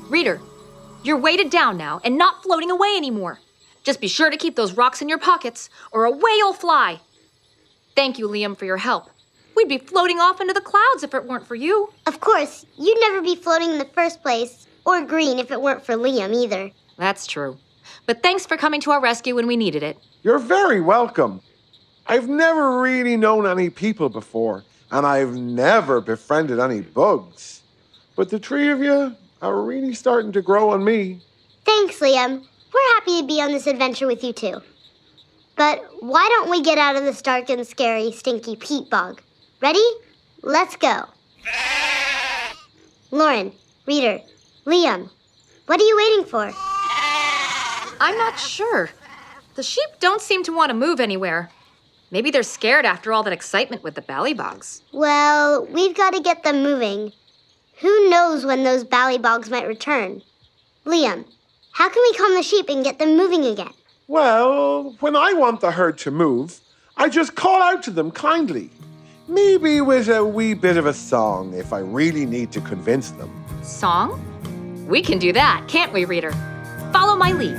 Reader, you're weighted down now and not floating away anymore. Just be sure to keep those rocks in your pockets, or away you'll fly. Thank you, Liam, for your help. We'd be floating off into the clouds if it weren't for you. Of course, you'd never be floating in the first place, or green if it weren't for Liam either. That's true. But thanks for coming to our rescue when we needed it. You're very welcome. I've never really known any people before, and I've never befriended any bugs. But the three of you are really starting to grow on me. Thanks, Liam. We're happy to be on this adventure with you too. But why don't we get out of this dark and scary, stinky peat bog? Ready? Let's go. Lauren, Reader, Liam, what are you waiting for? I'm not sure. The sheep don't seem to want to move anywhere. Maybe they're scared after all that excitement with the ballybogs. Well, we've got to get them moving. Who knows when those ballybogs might return? Liam, how can we calm the sheep and get them moving again? Well, when I want the herd to move, I just call out to them kindly. Maybe with a wee bit of a song if I really need to convince them. Song? We can do that, can't we, Reader? Follow my lead.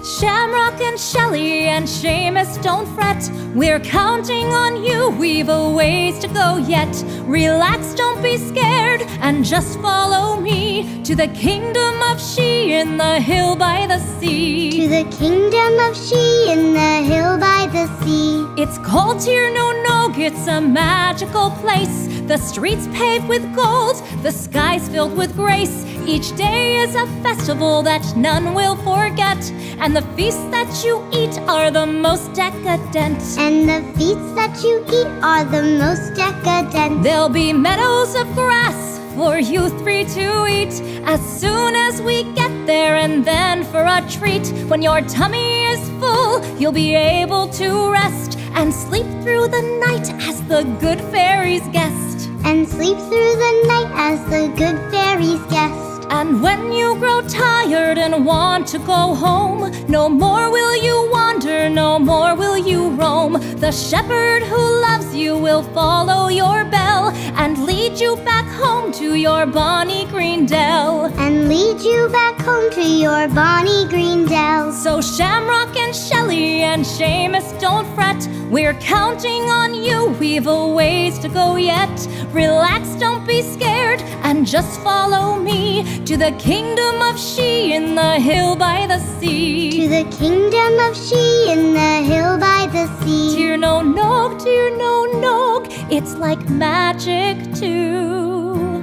Shamrock and Shelley and Seamus, don't fret. We're counting on you, we've a ways to go yet. Relax, don't be scared, and just follow me to the kingdom of She in the hill by the sea. To the kingdom of She in the hill by the sea. It's called Tir No Nog, it's a magical place. The streets paved with gold, the skies filled with grace. Each day is a festival that none will forget, and the feasts that you eat are the most decadent. And the feasts that you eat are the most decadent. There'll be meadows of grass for you three to eat as soon as we get there, and then for a treat. When your tummy is full, you'll be able to rest and sleep through the night as the good fairies guest. And sleep through the night as the good fairies guest. And when you grow tired and want to go home, no more will you wander, no more will you roam. The shepherd who loves you will follow your bell and lead you back home to your bonny green dell. And lead you back home to your bonny green dell. So Shamrock and Shelley and Seamus, don't fret. We're counting on you, we've a ways to go yet. Relax, don't be scared, and just follow me to the kingdom of She in the hill by the sea. To the kingdom of She in the hill by the sea. Tir No Nog, Tir No Nog, it's like magic to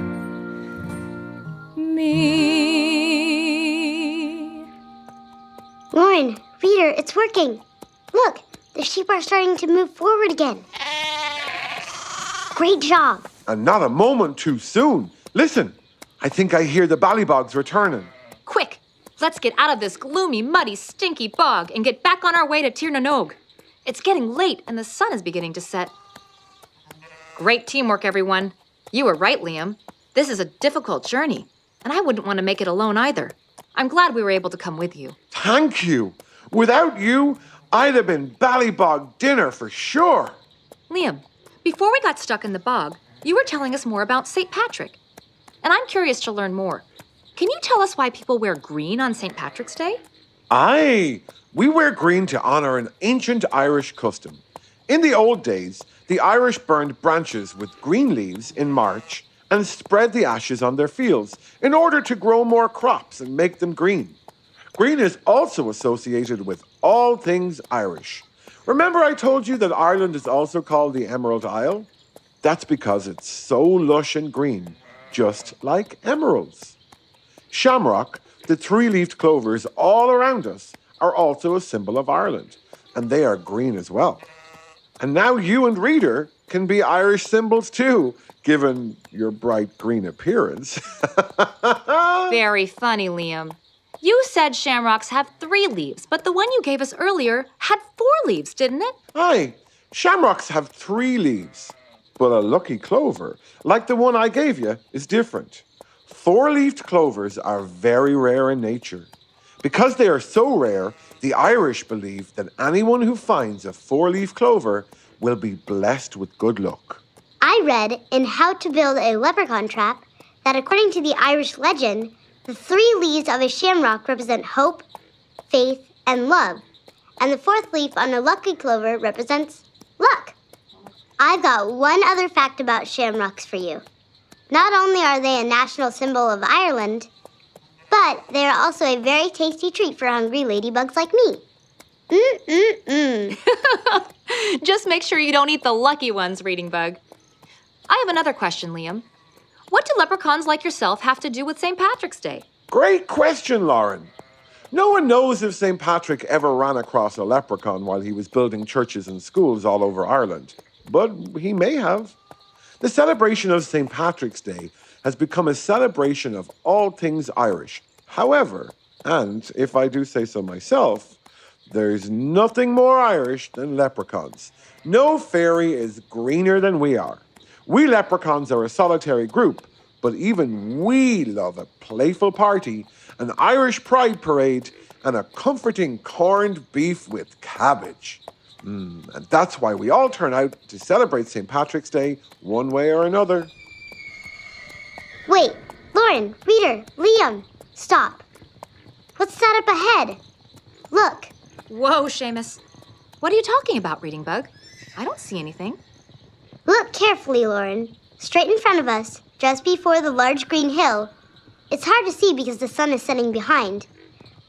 me. Lauren, Reader, it's working. Look, the sheep are starting to move forward again. Great job. And not a moment too soon. Listen, I think I hear the ballybogs returning. Quick, let's get out of this gloomy, muddy, stinky bog and get back on our way to Tir Na Nog. It's getting late and the sun is beginning to set. Great teamwork, everyone. You were right, Liam. This is a difficult journey, and I wouldn't want to make it alone either. I'm glad we were able to come with you. Thank you. Without you, I'd have been ballybog dinner for sure. Liam, before we got stuck in the bog, you were telling us more about St. Patrick. And I'm curious to learn more. Can you tell us why people wear green on St. Patrick's Day? Aye, we wear green to honour an ancient Irish custom. In the old days, the Irish burned branches with green leaves in March and spread the ashes on their fields in order to grow more crops and make them green. Green is also associated with all things Irish. Remember I told you that Ireland is also called the Emerald Isle? That's because it's so lush and green, just like emeralds. Shamrock, the three-leaved clovers all around us, are also a symbol of Ireland, and they are green as well. And now you and Reader can be Irish symbols too, given your bright green appearance. Very funny, Liam. You said shamrocks have 3 leaves, but the one you gave us earlier had 4 leaves, didn't it? Aye, shamrocks have 3 leaves, but a lucky clover, like the one I gave you, is different. 4-leaved clovers are very rare in nature. Because they are so rare, the Irish believe that anyone who finds a 4-leaf clover will be blessed with good luck. I read in How to Build a Leprechaun Trap that according to the Irish legend, the 3 leaves of a shamrock represent hope, faith, and love, and the 4th leaf on a lucky clover represents luck. I've got one other fact about shamrocks for you. Not only are they a national symbol of Ireland, but they are also a very tasty treat for hungry ladybugs like me. Just make sure you don't eat the lucky ones, Reading Bug. I have another question, Liam. What do leprechauns like yourself have to do with St. Patrick's Day? Great question, Lauren. No one knows if St. Patrick ever ran across a leprechaun while he was building churches and schools all over Ireland, but he may have. The celebration of St. Patrick's Day has become a celebration of all things Irish. However, and if I do say so myself, there's nothing more Irish than leprechauns. No fairy is greener than we are. We leprechauns are a solitary group, but even we love a playful party, an Irish pride parade, and a comforting corned beef with cabbage. And that's why we all turn out to celebrate St. Patrick's Day one way or another. Wait, Lauren, Reader, Liam, stop. What's that up ahead? Look. Whoa, Seamus. What are you talking about, Reading Bug? I don't see anything. Look carefully, Lauren. Straight in front of us, just before the large green hill. It's hard to see because the sun is setting behind,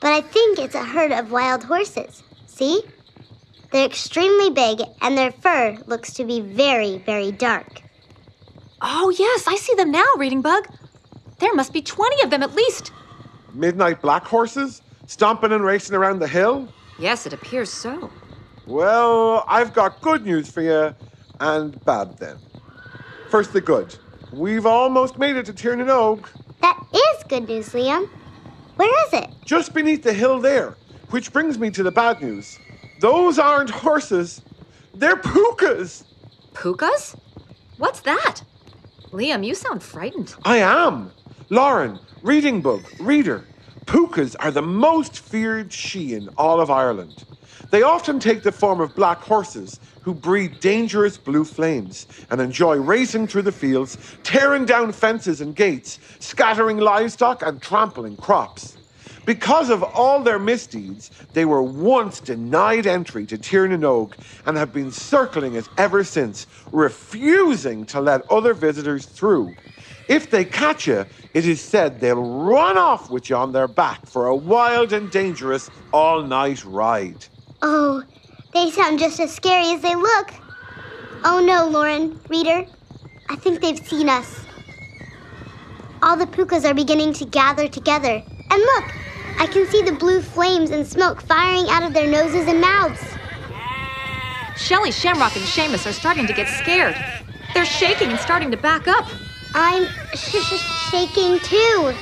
but I think it's a herd of wild horses. See? They're extremely big, and their fur looks to be very, very dark. Oh, yes, I see them now, Reading Bug. There must be 20 of them at least. Midnight black horses? Stomping and racing around the hill? Yes, it appears so. Well, I've got good news for you, and bad then. First the good. We've almost made it to Tiernan. That is good news, Liam. Where is it? Just beneath the hill there, which brings me to the bad news. Those aren't horses. They're pukas. Pukas? What's that? Liam, you sound frightened. I am. Lauren, Reading Bug, Reader. Pukas are the most feared she in all of Ireland. They often take the form of black horses who breathe dangerous blue flames and enjoy racing through the fields, tearing down fences and gates, scattering livestock and trampling crops. Because of all their misdeeds, they were once denied entry to Tiernan and have been circling it ever since, refusing to let other visitors through. If they catch you, it is said they'll run off with you on their back for a wild and dangerous all-night ride. Oh, they sound just as scary as they look. Oh no, Lauren, Reader. I think they've seen us. All the pukas are beginning to gather together. And look, I can see the blue flames and smoke firing out of their noses and mouths. Shelley, Shamrock, and Seamus are starting to get scared. They're shaking and starting to back up. I'm shaking too.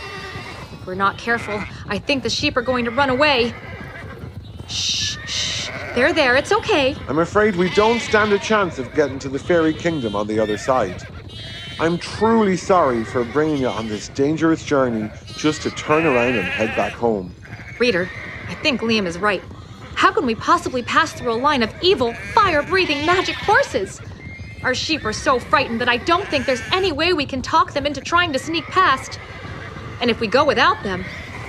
If we're not careful, I think the sheep are going to run away. Shh, shh. They're there. It's okay. I'm afraid we don't stand a chance of getting to the fairy kingdom on the other side. I'm truly sorry for bringing you on this dangerous journey just to turn around and head back home. Reader, I think Liam is right. How can we possibly pass through a line of evil, fire-breathing magic horses? Our sheep are so frightened that I don't think there's any way we can talk them into trying to sneak past. And if we go without them,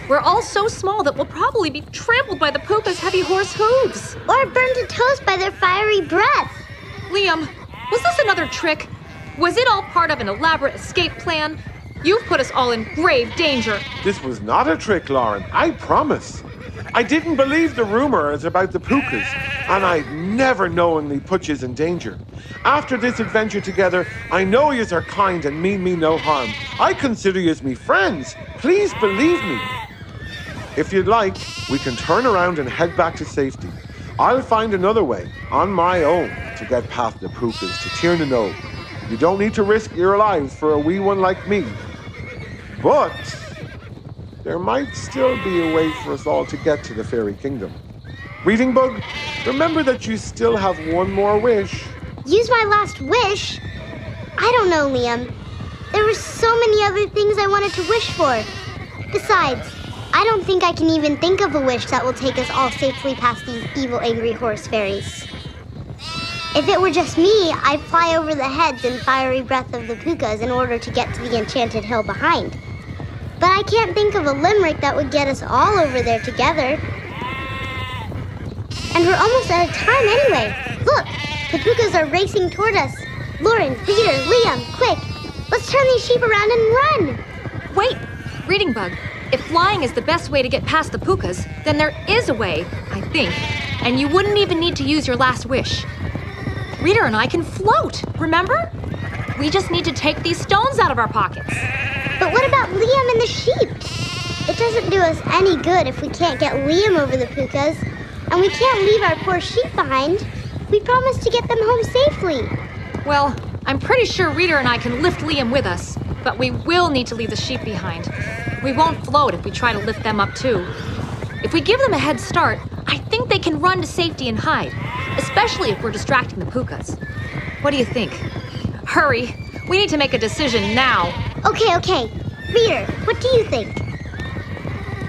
we're all so small that we'll probably be trampled by the puka's heavy horse hooves. Or burned to toast by their fiery breath. Liam, was this another trick? Was it all part of an elaborate escape plan? You've put us all in grave danger. This was not a trick, Lauren. I promise. I didn't believe the rumors about the pukas, and I'd never knowingly put yous in danger. After this adventure together, I know yous are kind and mean me no harm. I consider yous me friends. Please believe me. If you'd like, we can turn around and head back to safety. I'll find another way, on my own, to get past the pukas to Tir na Nog. You don't need to risk your lives for a wee one like me. But there might still be a way for us all to get to the fairy kingdom. Reading Bug, remember that you still have one more wish. Use my last wish? I don't know, Liam. There were so many other things I wanted to wish for. Besides, I don't think I can even think of a wish that will take us all safely past these evil, angry horse fairies. If it were just me, I'd fly over the heads and fiery breath of the pukas in order to get to the enchanted hill behind. But I can't think of a limerick that would get us all over there together. And we're almost out of time anyway. Look, the pukas are racing toward us. Lauren, Peter, Liam, quick. Let's turn these sheep around and run. Wait, Reading Bug. If flying is the best way to get past the pukas, then there is a way, I think. And you wouldn't even need to use your last wish. Reader and I can float, remember? We just need to take these stones out of our pockets. But what about Liam and the sheep? It doesn't do us any good if we can't get Liam over the pukas, and we can't leave our poor sheep behind. We promised to get them home safely. Well, I'm pretty sure Reader and I can lift Liam with us, but we will need to leave the sheep behind. We won't float if we try to lift them up too. If we give them a head start, I think they can run to safety and hide, especially if we're distracting the pukas. What do you think? Hurry, we need to make a decision now. Okay. Reader, what do you think?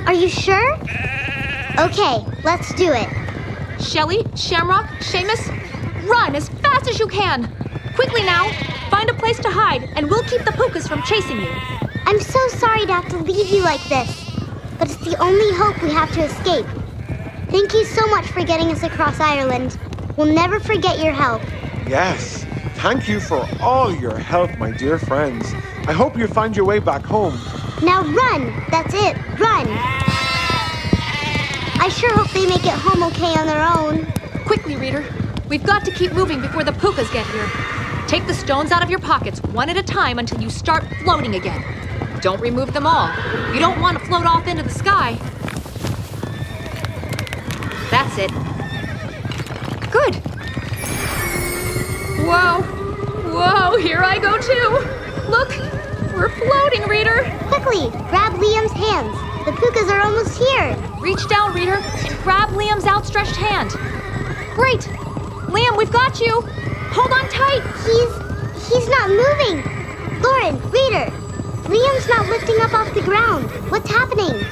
Are you sure? Okay, let's do it. Shelley, Shamrock, Seamus, run as fast as you can. Quickly now, find a place to hide, and we'll keep the pukas from chasing you. I'm so sorry to have to leave you like this, but it's the only hope we have to escape. Thank you so much for getting us across Ireland. We'll never forget your help. Yes, thank you for all your help, my dear friends. I hope you find your way back home. Now run! That's it, run! I sure hope they make it home okay on their own. Quickly, Reader. We've got to keep moving before the pukas get here. Take the stones out of your pockets one at a time until you start floating again. Don't remove them all. You don't want to float off into the sky. That's it. Good. Whoa, here I go too. Look, we're floating, Reader. Quickly, grab Liam's hands. The pukas are almost here. Reach down, Reader, and grab Liam's outstretched hand. Great. Liam, we've got you. Hold on tight. He's not moving. Lauren, Reader, Liam's not lifting up off the ground. What's happening?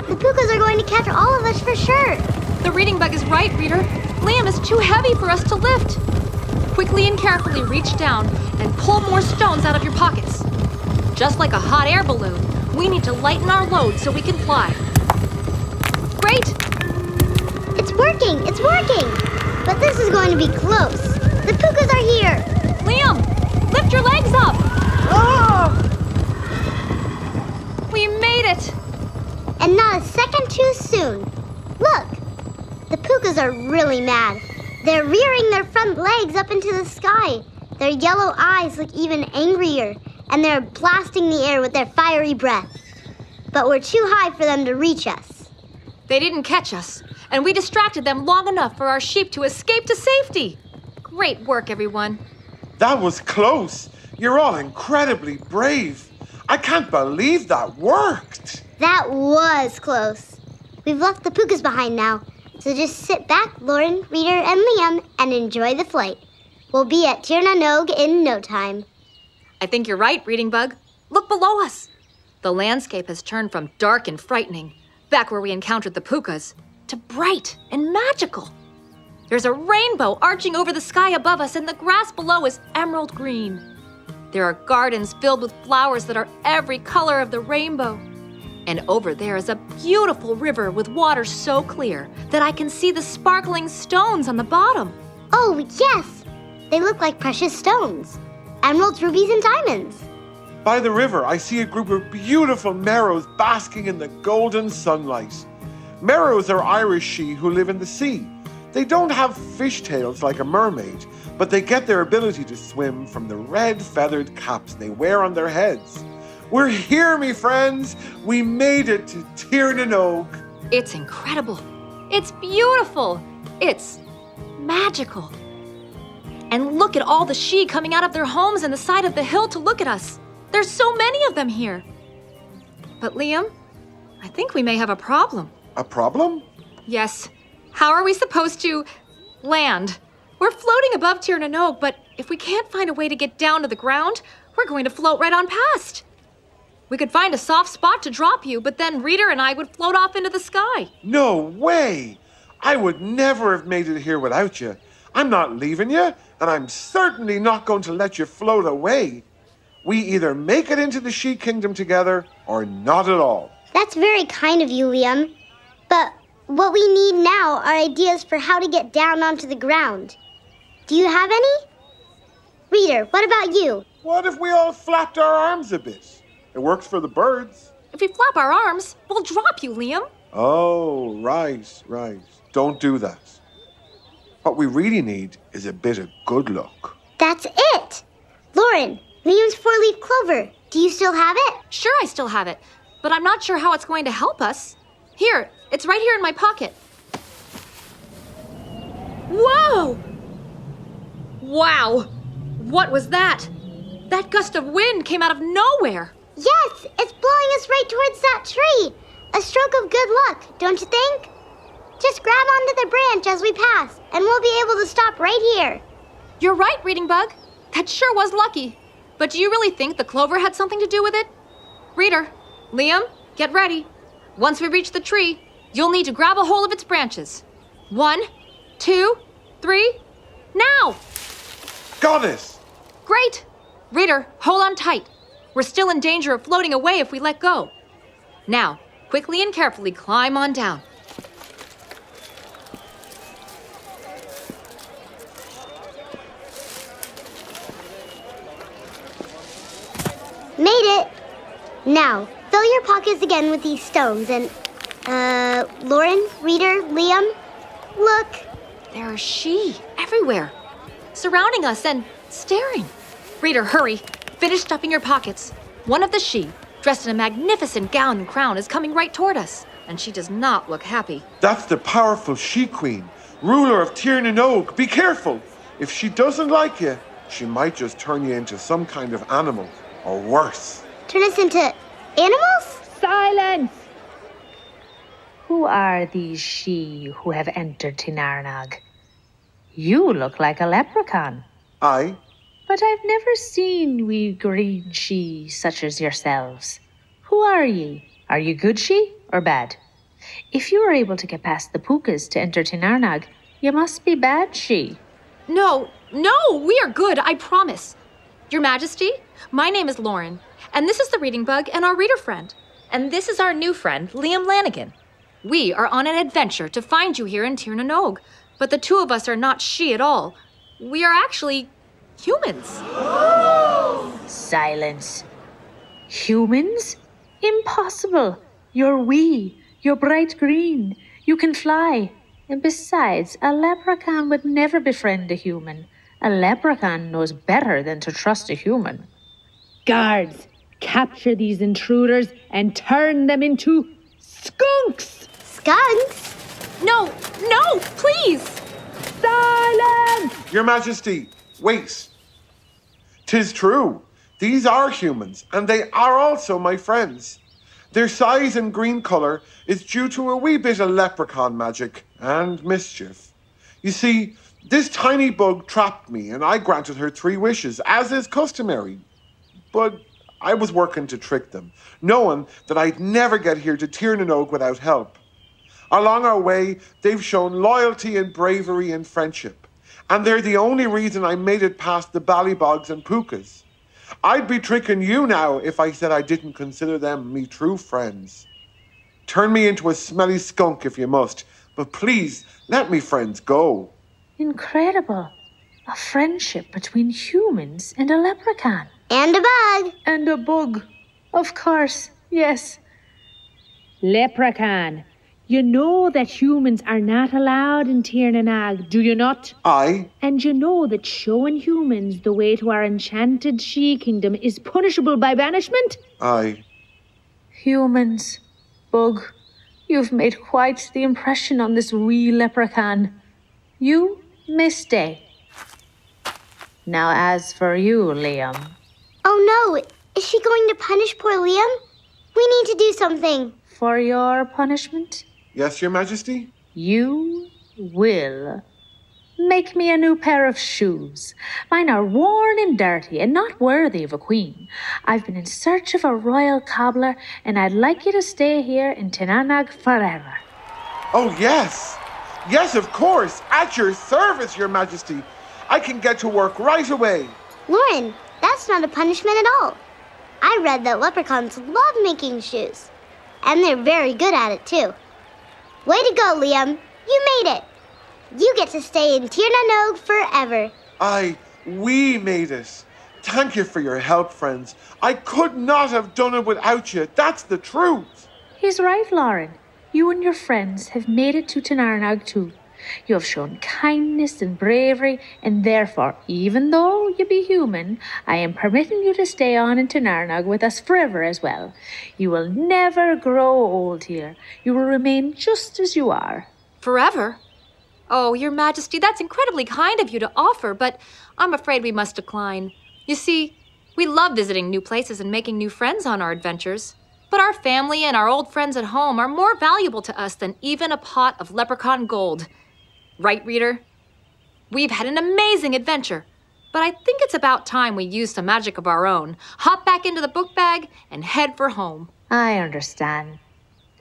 The pukas are going to catch all of us for sure. The Reading Bug is right, Reader. Liam is too heavy for us to lift. Quickly and carefully reach down and pull more stones out of your pockets. Just like a hot air balloon, we need to lighten our load so we can fly. Great! It's working! But this is going to be close. The pukas are here. Liam, lift your legs up! Ah! We made it! And not a second too soon. Look, the pukas are really mad. They're rearing their front legs up into the sky. Their yellow eyes look even angrier, and they're blasting the air with their fiery breath. But we're too high for them to reach us. They didn't catch us, and we distracted them long enough for our sheep to escape to safety. Great work, everyone. That was close. You're all incredibly brave. I can't believe that worked. That was close. We've left the pukas behind now, so just sit back, Lauren, Reader, and Liam, and enjoy the flight. We'll be at Tir na Nog in no time. I think you're right, Reading Bug. Look below us. The landscape has turned from dark and frightening, back where we encountered the pukas, to bright and magical. There's a rainbow arching over the sky above us, and the grass below is emerald green. There are gardens filled with flowers that are every color of the rainbow. And over there is a beautiful river with water so clear that I can see the sparkling stones on the bottom. Oh, yes! They look like precious stones. Emeralds, rubies, and diamonds. By the river, I see a group of beautiful merrows basking in the golden sunlight. Merrows are Irish sheep who live in the sea. They don't have fishtails like a mermaid, but they get their ability to swim from the red feathered caps they wear on their heads. We're here, me friends. We made it to Tirnanog. It's incredible. It's beautiful. It's magical. And look at all the she coming out of their homes on the side of the hill to look at us. There's so many of them here. But Liam, I think we may have a problem. A problem? Yes. How are we supposed to land? We're floating above Tirnanog, but if we can't find a way to get down to the ground, we're going to float right on past. We could find a soft spot to drop you, but then Reader and I would float off into the sky. No way! I would never have made it here without you. I'm not leaving you, and I'm certainly not going to let you float away. We either make it into the She Kingdom together, or not at all. That's very kind of you, Liam. But what we need now are ideas for how to get down onto the ground. Do you have any? Reader, what about you? What if we all flapped our arms a bit? It works for the birds. If we flap our arms, we'll drop you, Liam. Oh, right. Don't do that. What we really need is a bit of good luck. That's it! Lauren, Liam's four-leaf clover. Do you still have it? Sure, I still have it, but I'm not sure how it's going to help us. Here, it's right here in my pocket. Whoa! Wow! What was that? That gust of wind came out of nowhere. Yes, it's blowing us right towards that tree. A stroke of good luck, don't you think? Just grab onto the branch as we pass, and we'll be able to stop right here. You're right, Reading Bug. That sure was lucky. But do you really think the clover had something to do with it? Reader, Liam, get ready. Once we reach the tree, you'll need to grab a hold of its branches. 1, 2, 3, now! Got it! Great! Reader, hold on tight. We're still in danger of floating away if we let go. Now, quickly and carefully climb on down. Made it! Now, fill your pockets again with these stones and, Lauren, Reader, Liam, look. There are she everywhere, surrounding us and staring. Reader, hurry. Finish stuffing your pockets. One of the she, dressed in a magnificent gown and crown, is coming right toward us, and she does not look happy. That's the powerful She Queen, ruler of Tirnanog. Be careful. If she doesn't like you, she might just turn you into some kind of animal, or worse. Turn us into animals? Silence! Who are these she who have entered Tirnanog? You look like a leprechaun. Aye. But I've never seen wee green she such as yourselves. Who are ye? Are you good she or bad? If you are able to get past the pukas to enter Tirnanog, you must be bad she. No, we are good, I promise. Your Majesty, my name is Lauren, and this is the Reading Bug and our reader friend. And this is our new friend, Liam Lanigan. We are on an adventure to find you here in Tirnanog, but the two of us are not she at all. We are actually humans. Silence. Humans? Impossible. You're wee. You're bright green. You can fly. And besides, a leprechaun would never befriend a human. A leprechaun knows better than to trust a human. Guards, capture these intruders and turn them into skunks! Skunks? No, please! Silence! Your Majesty, wait. 'Tis true. These are humans, and they are also my friends. Their size and green colour is due to a wee bit of leprechaun magic and mischief. You see, this tiny bug trapped me, and I granted her 3 wishes, as is customary. But I was working to trick them, knowing that I'd never get here to Tirnanog without help. Along our way, they've shown loyalty and bravery and friendship. And they're the only reason I made it past the Ballybogs and Pukas. I'd be tricking you now if I said I didn't consider them me true friends. Turn me into a smelly skunk if you must, but please let me friends go. Incredible. A friendship between humans and a leprechaun. And a bug. And a bug. Of course, yes. Leprechaun, you know that humans are not allowed in Tir na Nog, do you not? Aye. And you know that showing humans the way to our enchanted she kingdom is punishable by banishment? Aye. Humans. Bug, you've made quite the impression on this wee leprechaun. You may stay. Now as for you, Liam. Oh no, is she going to punish poor Liam? We need to do something. For your punishment, Yes, Your Majesty? you will make me a new pair of shoes. Mine are worn and dirty and not worthy of a queen. I've been in search of a royal cobbler, and I'd like you to stay here in Tir na Nog forever. Oh, yes. Yes, of course. At your service, Your Majesty. I can get to work right away. Lauren, that's not a punishment at all. I read that leprechauns love making shoes. And they're very good at it, too. Way to go, Liam. You made it. You get to stay in Tir na Nog forever. We made it. Thank you for your help, friends. I could not have done it without you. That's the truth. He's right, Lauren. You and your friends have made it to Tir na Nog too. You have shown kindness and bravery, and therefore, even though you be human, I am permitting you to stay on in Tir na Nog with us forever as well. You will never grow old here. You will remain just as you are. Forever? Oh, Your Majesty, that's incredibly kind of you to offer, but I'm afraid we must decline. You see, we love visiting new places and making new friends on our adventures. But our family and our old friends at home are more valuable to us than even a pot of leprechaun gold. Right, reader? We've had an amazing adventure, but I think it's about time we use some magic of our own, hop back into the book bag, and head for home. I understand.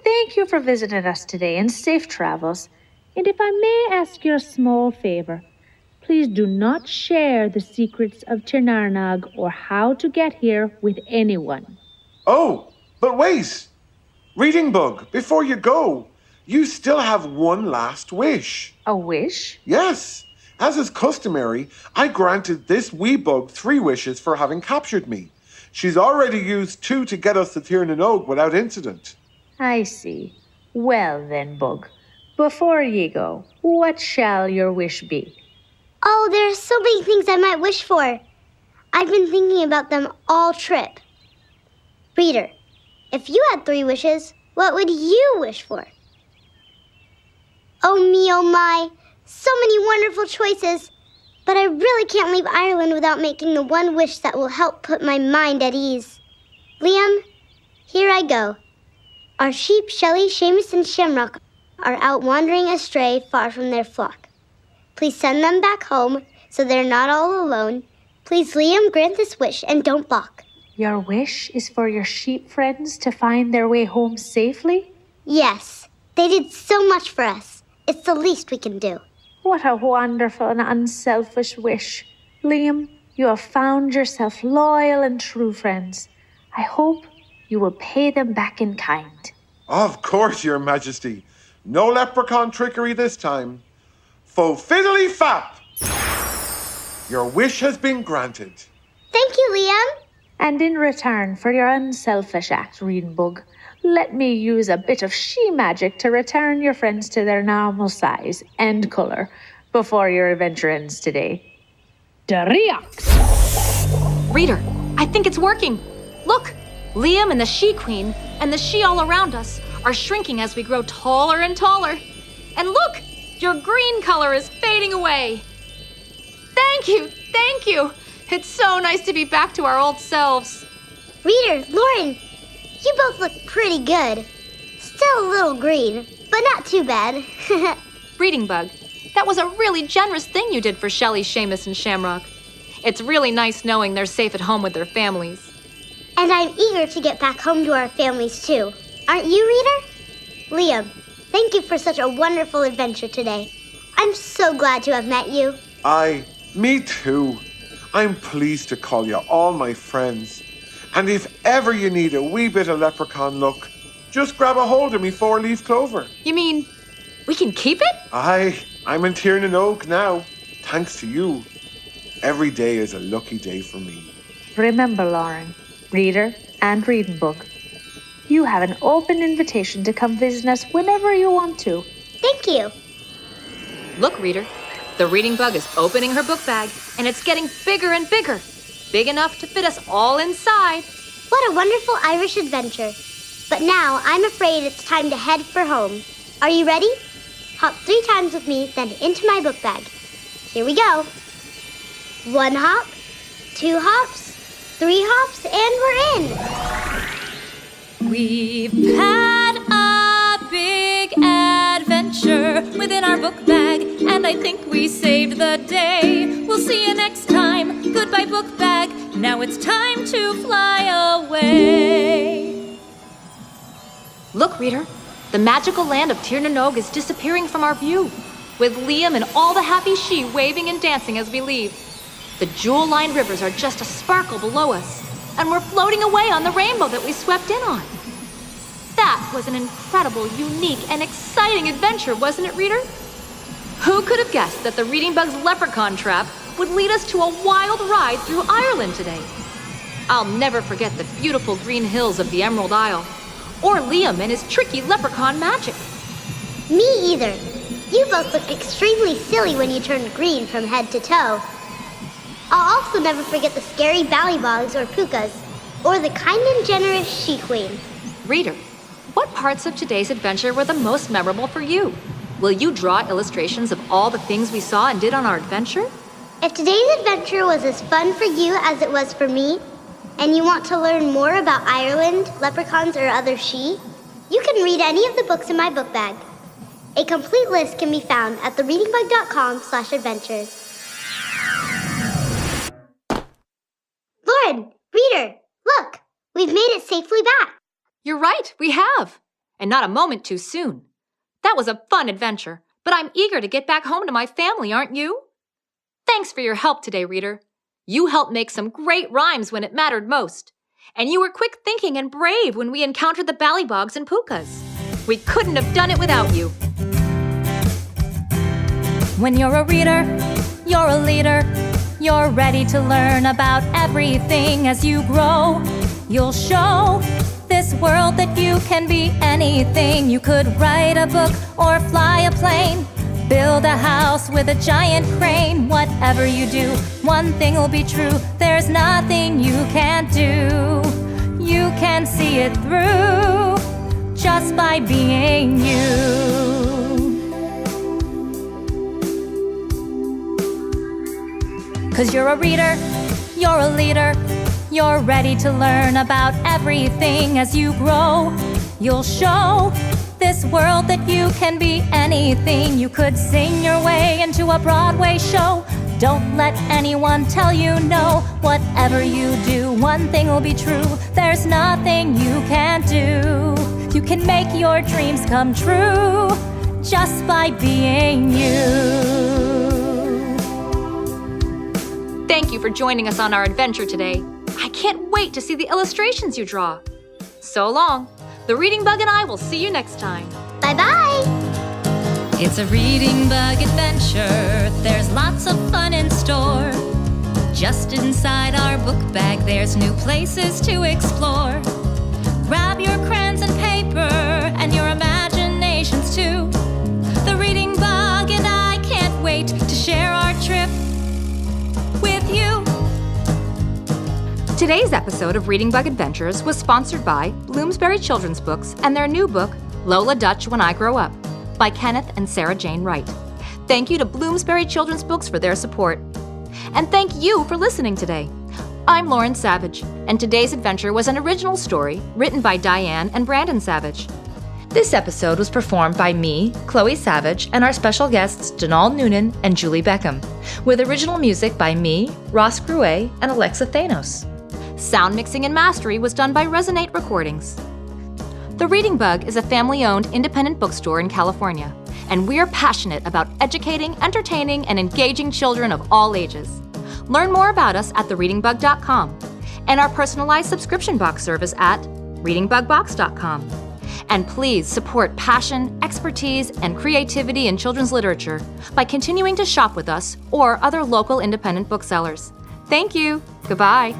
Thank you for visiting us today, and safe travels. And if I may ask you a small favor, please do not share the secrets of Tir na Nog or how to get here with anyone. Oh, but wait. Reading Bug, before you go, you still have one last wish. A wish? Yes. As is customary, I granted this wee bug 3 wishes for having captured me. She's already used 2 to get us to Tir na Nog without incident. I see. Well then, Bug, before ye go, what shall your wish be? Oh, there are so many things I might wish for. I've been thinking about them all trip. Reader, if you had 3 wishes, what would you wish for? Oh me, oh my, so many wonderful choices. But I really can't leave Ireland without making the one wish that will help put my mind at ease. Liam, here I go. Our sheep, Shelley, Seamus, and Shamrock, are out wandering astray far from their flock. Please send them back home so they're not all alone. Please, Liam, grant this wish and don't balk. Your wish is for your sheep friends to find their way home safely? Yes, they did so much for us. It's the least we can do. What a wonderful and unselfish wish. Liam, you have found yourself loyal and true friends. I hope you will pay them back in kind. Of course, Your Majesty. No leprechaun trickery this time. Fo fiddly fap! Your wish has been granted. Thank you, Liam. And in return for your unselfish act, Reading Bug, let me use a bit of she magic to return your friends to their normal size and color before your adventure ends today. Dariax! Reader, I think it's working. Look, Liam and the she-queen and the she all around us are shrinking as we grow taller and taller. And look, your green color is fading away. Thank you, thank you. It's so nice to be back to our old selves. Reader, Lauren, you both look pretty good. Still a little green, but not too bad. Reading Bug, that was a really generous thing you did for Shelley, Seamus, and Shamrock. It's really nice knowing they're safe at home with their families. And I'm eager to get back home to our families, too. Aren't you, Reader? Liam, Thank you for such a wonderful adventure today. I'm so glad to have met you. Me too. I'm pleased to call you all my friends. And if ever you need a wee bit of leprechaun luck, just grab a hold of me 4-leaf clover. You mean we can keep it? I'm in Tiernan Oak now, thanks to you. Every day is a lucky day for me. Remember, Lauren, reader and reading book, you have an open invitation to come visit us whenever you want to. Thank you. Look, reader, the reading bug is opening her book bag, and it's getting bigger and bigger. Big enough to fit us all inside. What a wonderful Irish adventure. But now I'm afraid it's time to head for home. Are you ready? Hop 3 times with me, then into my book bag. Here we go. 1 hop, 2 hops, 3 hops, and we're in. We've had a big adventure within our book bag, and I think we saved the day. We'll see you next time. Goodbye, book bag. Now it's time to fly away. Look, reader, the magical land of Tiernan Oak is disappearing from our view, with Liam and all the happy she waving and dancing as we leave. The jewel-lined rivers are just a sparkle below us, and we're floating away on the rainbow that we swept in on. That was an incredible, unique, and exciting adventure, wasn't it, reader? Who could have guessed that the Reading Bug's leprechaun trap would lead us to a wild ride through Ireland today? I'll never forget the beautiful green hills of the Emerald Isle, or Liam and his tricky leprechaun magic. Me either. You both looked extremely silly when you turned green from head to toe. I'll also never forget the scary ballybogs or pukas, or the kind and generous she-queen. Reader, what parts of today's adventure were the most memorable for you? Will you draw illustrations of all the things we saw and did on our adventure? If today's adventure was as fun for you as it was for me, and you want to learn more about Ireland, leprechauns, or other she, you can read any of the books in my book bag. A complete list can be found at thereadingbug.com/adventures. Lauren, reader, look, we've made it safely back. You're right, we have. And not a moment too soon. That was a fun adventure, but I'm eager to get back home to my family, aren't you? Thanks for your help today, reader. You helped make some great rhymes when it mattered most. And you were quick thinking and brave when we encountered the ballybogs and pukas. We couldn't have done it without you. When you're a reader, you're a leader. You're ready to learn about everything as you grow. You'll show this world that you can be anything. You could write a book or fly a plane, build a house with a giant crane. Whatever you do, one thing will be true. There's nothing you can't do. You can see it through just by being you. 'Cause you're a reader, you're a leader. You're ready to learn about everything as you grow. You'll show this world that you can be anything. You could sing your way into a Broadway show. Don't let anyone tell you no. Whatever you do, one thing will be true. There's nothing you can't do. You can make your dreams come true just by being you. Thank you for joining us on our adventure today. I can't wait to see the illustrations you draw. So long. The Reading Bug and I will see you next time. Bye-bye. It's a Reading Bug adventure. There's lots of fun in store. Just inside our book bag, there's new places to explore. Grab your crayons and paper and your imaginations too. The Reading Bug and I can't wait to share our trip with you. Today's episode of Reading Bug Adventures was sponsored by Bloomsbury Children's Books and their new book, Lola Dutch When I Grow Up, by Kenneth and Sarah Jane Wright. Thank you to Bloomsbury Children's Books for their support. And thank you for listening today. I'm Lauren Savage, and today's adventure was an original story written by Diane and Brandon Savage. This episode was performed by me, Chloe Savage, and our special guests Janal Noonan and Julie Beckham, with original music by me, Ross Gruet, and Alexa Thanos. Sound mixing and mastery was done by Resonate Recordings. The Reading Bug is a family-owned independent bookstore in California, and we are passionate about educating, entertaining, and engaging children of all ages. Learn more about us at thereadingbug.com and our personalized subscription box service at readingbugbox.com. And please support passion, expertise, and creativity in children's literature by continuing to shop with us or other local independent booksellers. Thank you. Goodbye.